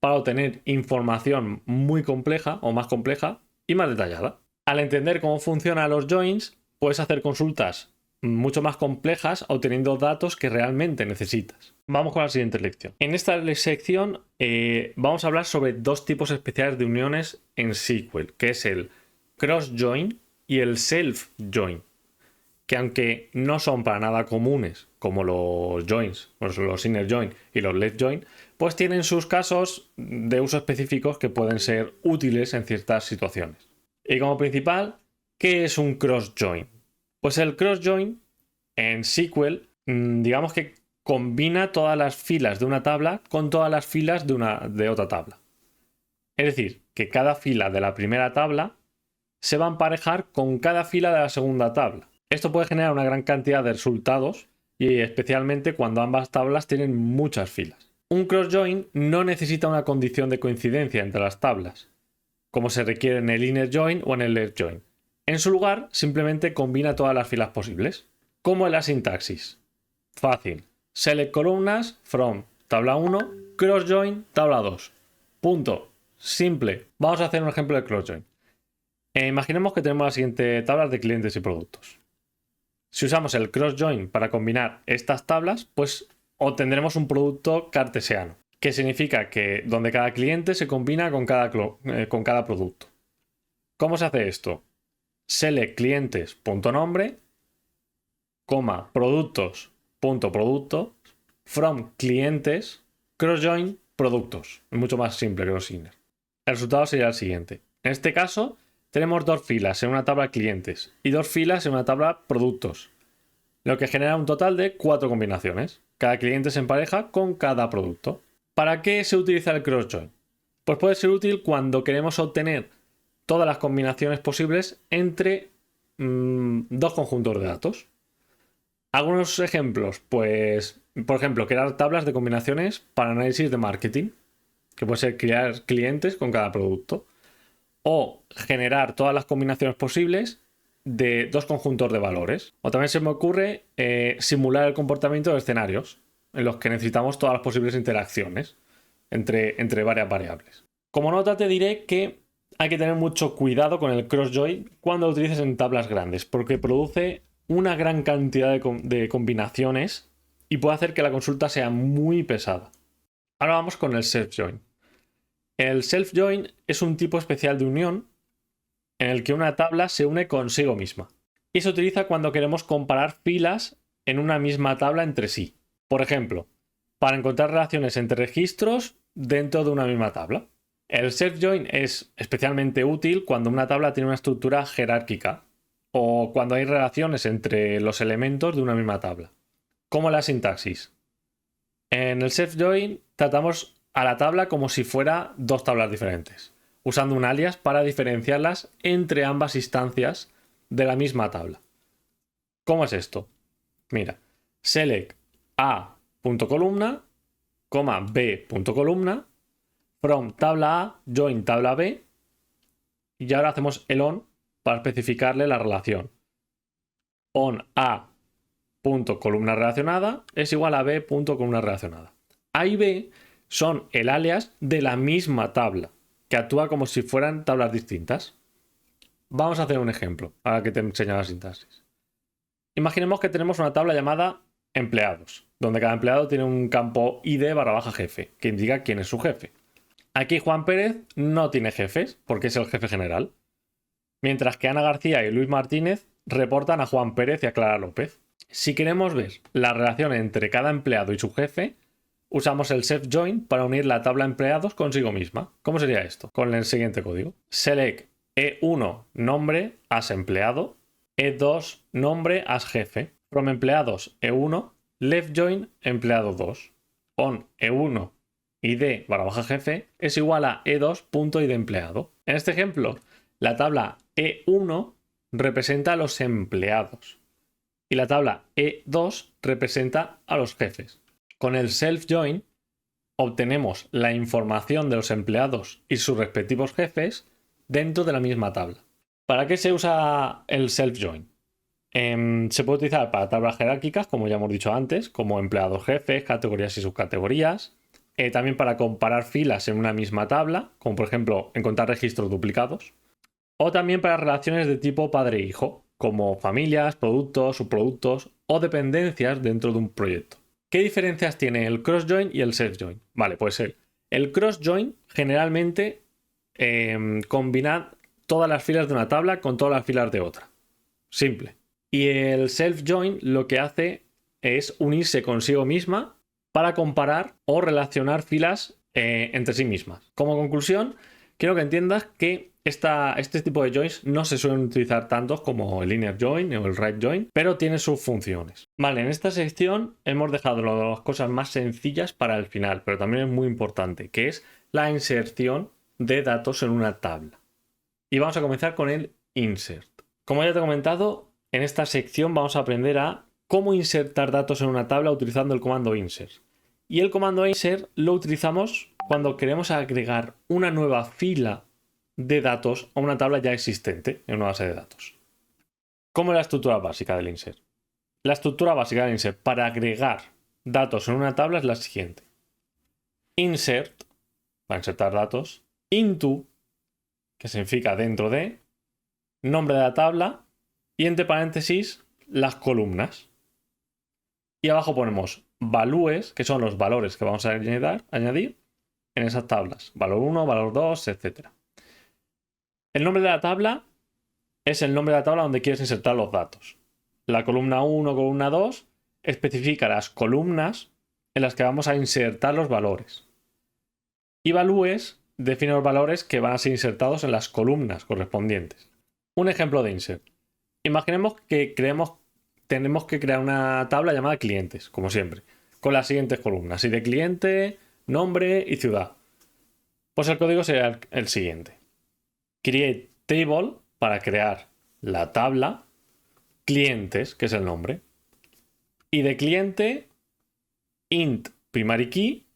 para obtener información muy compleja o más compleja y más detallada. Al entender cómo funcionan los joins, puedes hacer consultas mucho más complejas obteniendo datos que realmente necesitas. Vamos con la siguiente lección. En esta sección vamos a hablar sobre dos tipos especiales de uniones en SQL, que es el cross join y el self join, que aunque no son para nada comunes como los joins, los inner join y los left join, pues tienen sus casos de uso específicos que pueden ser útiles en ciertas situaciones. Y como principal, ¿qué es un cross join? Pues el cross join en SQL, digamos que combina todas las filas de una tabla con todas las filas de otra tabla. Es decir, que cada fila de la primera tabla se va a emparejar con cada fila de la segunda tabla. Esto puede generar una gran cantidad de resultados y especialmente cuando ambas tablas tienen muchas filas. Un cross join no necesita una condición de coincidencia entre las tablas, como se requiere en el inner join o en el left join. En su lugar, simplemente combina todas las filas posibles. ¿Cómo es la sintaxis? Fácil. Select columnas from tabla 1, cross join tabla 2. Punto. Simple. Vamos a hacer un ejemplo de cross join. Imaginemos que tenemos la siguiente tabla de clientes y productos. Si usamos el cross join para combinar estas tablas, pues obtendremos un producto cartesiano, que significa que donde cada cliente se combina con cada producto. ¿Cómo se hace esto? Select clientes.nombre, productos.producto, from clientes, cross join productos. Es mucho más simple que los inner. El resultado sería el siguiente. En este caso, tenemos dos filas en una tabla clientes y dos filas en una tabla productos, lo que genera un total de 4 combinaciones. Cada cliente se empareja con cada producto. ¿Para qué se utiliza el cross join? Pues puede ser útil cuando queremos obtener todas las combinaciones posibles entre dos conjuntos de datos. Algunos ejemplos, pues, por ejemplo, crear tablas de combinaciones para análisis de marketing, que puede ser crear clientes con cada producto, o generar todas las combinaciones posibles de dos conjuntos de valores. O también se me ocurre simular el comportamiento de escenarios en los que necesitamos todas las posibles interacciones entre varias variables. Como nota te diré que hay que tener mucho cuidado con el cross join cuando lo utilices en tablas grandes, porque produce una gran cantidad de combinaciones y puede hacer que la consulta sea muy pesada. Ahora vamos con el self join. El self join es un tipo especial de unión en el que una tabla se une consigo misma y se utiliza cuando queremos comparar filas en una misma tabla entre sí. Por ejemplo, para encontrar relaciones entre registros dentro de una misma tabla. El self join es especialmente útil cuando una tabla tiene una estructura jerárquica o cuando hay relaciones entre los elementos de una misma tabla. Como la sintaxis. En el self join tratamos a la tabla como si fuera dos tablas diferentes. usando un alias para diferenciarlas entre ambas instancias de la misma tabla. ¿Cómo es esto? Mira, select a.columna, b.columna, from tabla A, join tabla B, y ahora hacemos el on para especificarle la relación. On A.columna relacionada es igual a B.columna relacionada. A y B son el alias de la misma tabla, que actúa como si fueran tablas distintas. Vamos a hacer un ejemplo, ahora que te enseño la sintaxis. Imaginemos que tenemos una tabla llamada empleados, donde cada empleado tiene un campo id/jefe, que indica quién es su jefe. Aquí Juan Pérez no tiene jefes, porque es el jefe general, mientras que Ana García y Luis Martínez reportan a Juan Pérez y a Clara López. Si queremos ver la relación entre cada empleado y su jefe, usamos el self-join para unir la tabla empleados consigo misma. ¿Cómo sería esto? Con el siguiente código. Select E1 nombre as empleado, E2 nombre as jefe. From empleados E1, left join empleado 2. On E1 id/jefe es igual a E2.id empleado. En este ejemplo, la tabla E1 representa a los empleados y la tabla E2 representa a los jefes. Con el self-join obtenemos la información de los empleados y sus respectivos jefes dentro de la misma tabla. ¿Para qué se usa el self-join? Se puede utilizar para tablas jerárquicas, como ya hemos dicho antes, como empleados jefes, categorías y subcategorías. También para comparar filas en una misma tabla, como por ejemplo encontrar registros duplicados. O también para relaciones de tipo padre-hijo, como familias, productos, subproductos o dependencias dentro de un proyecto. ¿Qué diferencias tiene el cross-join y el self-join? Vale, pues el cross-join generalmente combina todas las filas de una tabla con todas las filas de otra. Simple. Y el self-join lo que hace es unirse consigo misma para comparar o relacionar filas entre sí mismas. Como conclusión, quiero que entiendas que este tipo de joins no se suelen utilizar tantos como el linear join o el right join, pero tiene sus funciones. Vale, en esta sección hemos dejado las cosas más sencillas para el final, pero también es muy importante, que es la inserción de datos en una tabla. Y vamos a comenzar con el insert. Como ya te he comentado, en esta sección vamos a aprender a cómo insertar datos en una tabla utilizando el comando insert. Y el comando insert lo utilizamos cuando queremos agregar una nueva fila de datos a una tabla ya existente en una base de datos. ¿Cómo es la estructura básica del insert? La estructura básica del insert para agregar datos en una tabla es la siguiente. Insert, para insertar datos, into, que significa dentro de, nombre de la tabla y entre paréntesis las columnas. Y abajo ponemos values, que son los valores que vamos a añadir en esas tablas. Valor 1, valor 2, etc. El nombre de la tabla es el nombre de la tabla donde quieres insertar los datos. La columna 1, columna 2 especifica las columnas en las que vamos a insertar los valores. Y values define los valores que van a ser insertados en las columnas correspondientes. Un ejemplo de insert. Imaginemos que tenemos que crear una tabla llamada clientes, como siempre, con las siguientes columnas: ID cliente, nombre y ciudad. Pues el código será el siguiente. Create table para crear la tabla, clientes, que es el nombre, ID cliente, int primary key,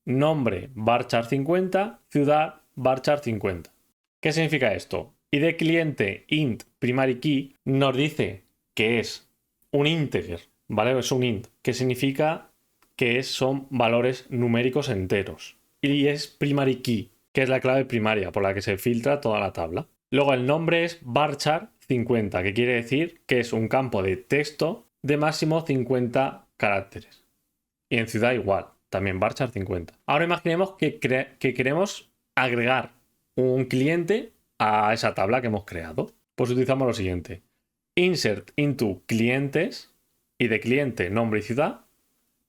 nombre varchar 50, ciudad varchar 50. ¿Qué significa esto? ID cliente int primary key nos dice que es un integer, ¿vale? Es un int, que significa que son valores numéricos enteros. Y es primary key, que es la clave primaria por la que se filtra toda la tabla. Luego el nombre es varchar 50, que quiere decir que es un campo de texto de máximo 50 caracteres. Y en ciudad igual, también varchar 50. Ahora imaginemos que queremos agregar un cliente a esa tabla que hemos creado. Pues utilizamos lo siguiente. Insert into clientes y de cliente nombre y ciudad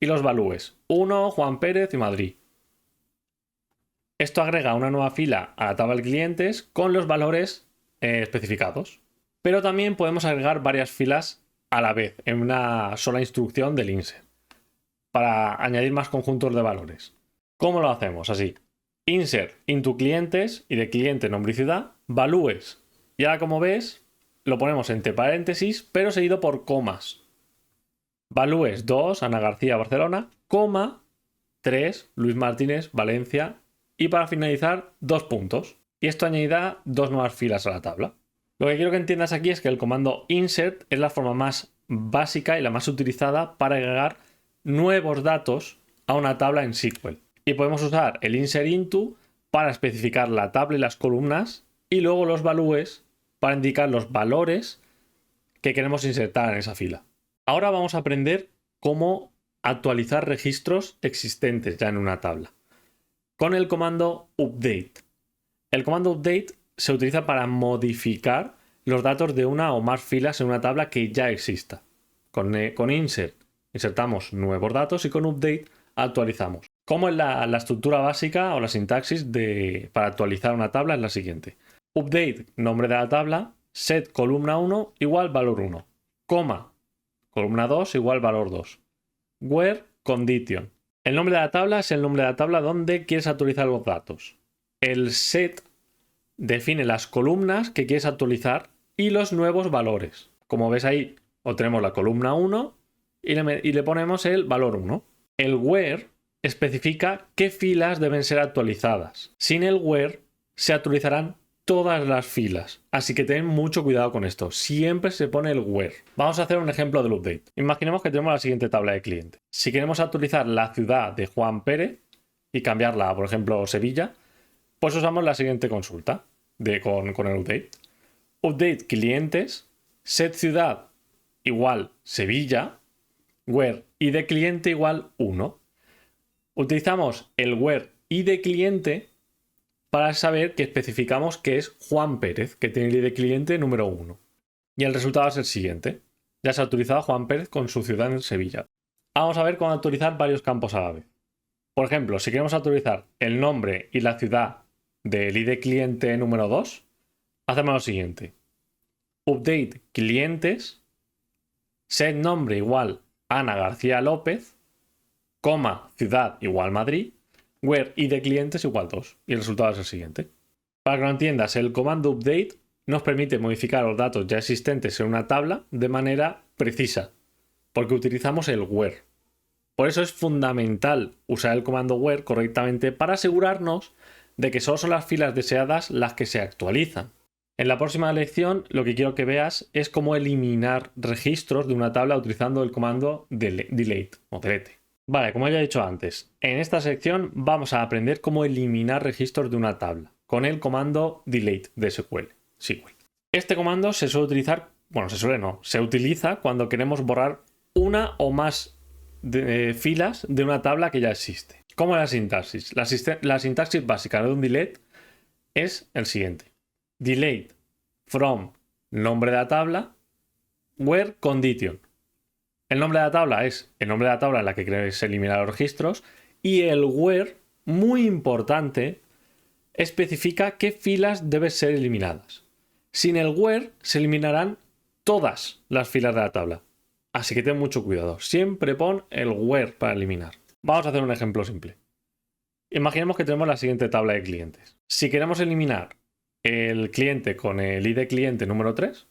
y los valúes 1, Juan Pérez y Madrid. Esto agrega una nueva fila a la tabla de clientes con los valores especificados. Pero también podemos agregar varias filas a la vez en una sola instrucción del insert para añadir más conjuntos de valores. ¿Cómo lo hacemos? Así. insert into clientes y de cliente nombre y ciudad, values. Y ahora como ves, lo ponemos entre paréntesis, pero seguido por comas. Values 2, Ana García, Barcelona, coma 3, Luis Martínez, Valencia. Y para finalizar, 2 puntos. Y esto añadirá 2 nuevas filas a la tabla. Lo que quiero que entiendas aquí es que el comando insert es la forma más básica y la más utilizada para agregar nuevos datos a una tabla en SQL. Y podemos usar el insert into para especificar la tabla y las columnas y luego los values para indicar los valores que queremos insertar en esa fila. Ahora vamos a aprender cómo actualizar registros existentes ya en una tabla con el comando update. El comando update se utiliza para modificar los datos de una o más filas en una tabla que ya exista. Con insert insertamos nuevos datos y con update actualizamos. ¿Cómo es la estructura básica o la sintaxis para actualizar una tabla? Es la siguiente. Update, nombre de la tabla, set columna 1 igual valor 1, coma, columna 2 igual valor 2, where condition. El nombre de la tabla es el nombre de la tabla donde quieres actualizar los datos. El set define las columnas que quieres actualizar y los nuevos valores. Como ves ahí, obtenemos la columna 1 y le ponemos el valor 1. El where especifica qué filas deben ser actualizadas. Sin el where se actualizarán todas las filas. Así que ten mucho cuidado con esto. Siempre se pone el where. Vamos a hacer un ejemplo del update. Imaginemos que tenemos la siguiente tabla de cliente. Si queremos actualizar la ciudad de Juan Pérez y cambiarla a, por ejemplo, Sevilla, pues usamos la siguiente consulta con el update. Update clientes, set ciudad igual Sevilla, where id cliente igual 1. Utilizamos el where id cliente para saber que especificamos que es Juan Pérez, que tiene el ID cliente número 1. Y el resultado es el siguiente. Ya se ha actualizado Juan Pérez con su ciudad en Sevilla. Vamos a ver cómo actualizar varios campos a la vez. Por ejemplo, si queremos actualizar el nombre y la ciudad del ID cliente número 2, hacemos lo siguiente. Update clientes, set nombre igual Ana García López, coma ciudad igual Madrid, where id clientes igual 2. Y el resultado es el siguiente. Para que lo entiendas, el comando update nos permite modificar los datos ya existentes en una tabla de manera precisa, porque utilizamos el where. Por eso es fundamental usar el comando where correctamente para asegurarnos de que solo son las filas deseadas las que se actualizan. En la próxima lección lo que quiero que veas es cómo eliminar registros de una tabla utilizando el comando delete o delete. Vale, como ya he dicho antes, en esta sección vamos a aprender cómo eliminar registros de una tabla con el comando delete de SQL. Este comando se suele utilizar, se utiliza cuando queremos borrar una o más filas de una tabla que ya existe. ¿Cómo es la sintaxis? La sintaxis básica de un delete es el siguiente. Delete from nombre de la tabla, where condition. El nombre de la tabla es el nombre de la tabla en la que quieres eliminar los registros y el where, muy importante, especifica qué filas deben ser eliminadas. Sin el where se eliminarán todas las filas de la tabla. Así que ten mucho cuidado. Siempre pon el where para eliminar. Vamos a hacer un ejemplo simple. Imaginemos que tenemos la siguiente tabla de clientes. Si queremos eliminar el cliente con el ID cliente número 3,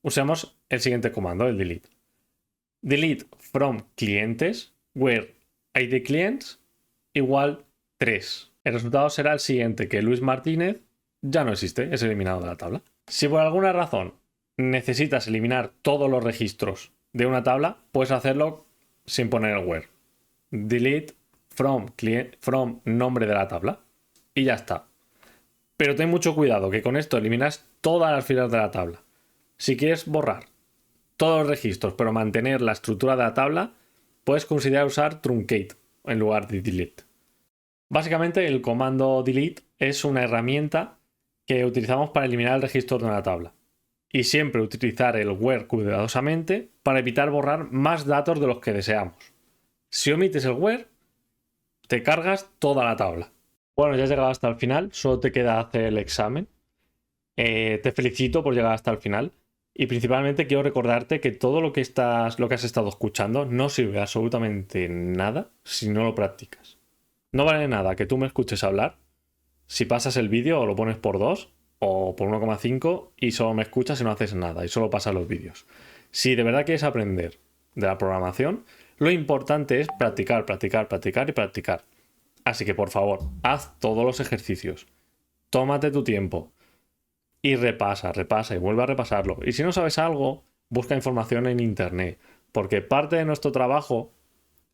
usamos el siguiente comando, el delete. Delete from clientes, where id clients igual 3. El resultado será el siguiente, que Luis Martínez ya no existe, es eliminado de la tabla. Si por alguna razón necesitas eliminar todos los registros de una tabla, puedes hacerlo sin poner el where. Delete from nombre de la tabla y ya está. Pero ten mucho cuidado, que con esto eliminas todas las filas de la tabla. Si quieres borrar todos los registros pero mantener la estructura de la tabla, puedes considerar usar truncate en lugar de delete. Básicamente el comando delete es una herramienta que utilizamos para eliminar el registro de una tabla. Y siempre utilizar el where cuidadosamente para evitar borrar más datos de los que deseamos. Si omites el where, te cargas toda la tabla. Bueno, ya has llegado hasta el final, solo te queda hacer el examen. Te felicito por llegar hasta el final. Y principalmente quiero recordarte que todo lo que has estado escuchando no sirve absolutamente nada si no lo practicas. No vale nada que tú me escuches hablar si pasas el vídeo o lo pones por 2 o por 1,5 y solo me escuchas y no haces nada y solo pasas los vídeos. Si de verdad quieres aprender de la programación, lo importante es practicar, practicar, practicar y practicar. Así que por favor, haz todos los ejercicios. Tómate tu tiempo y repasa, repasa y vuelve a repasarlo. Y si no sabes algo, busca información en internet, porque parte de nuestro trabajo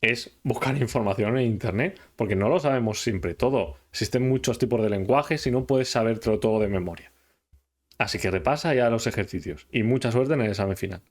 es buscar información en internet, porque no lo sabemos siempre todo. Existen muchos tipos de lenguajes y no puedes sabértelo todo de memoria. Así que repasa ya los ejercicios y mucha suerte en el examen final.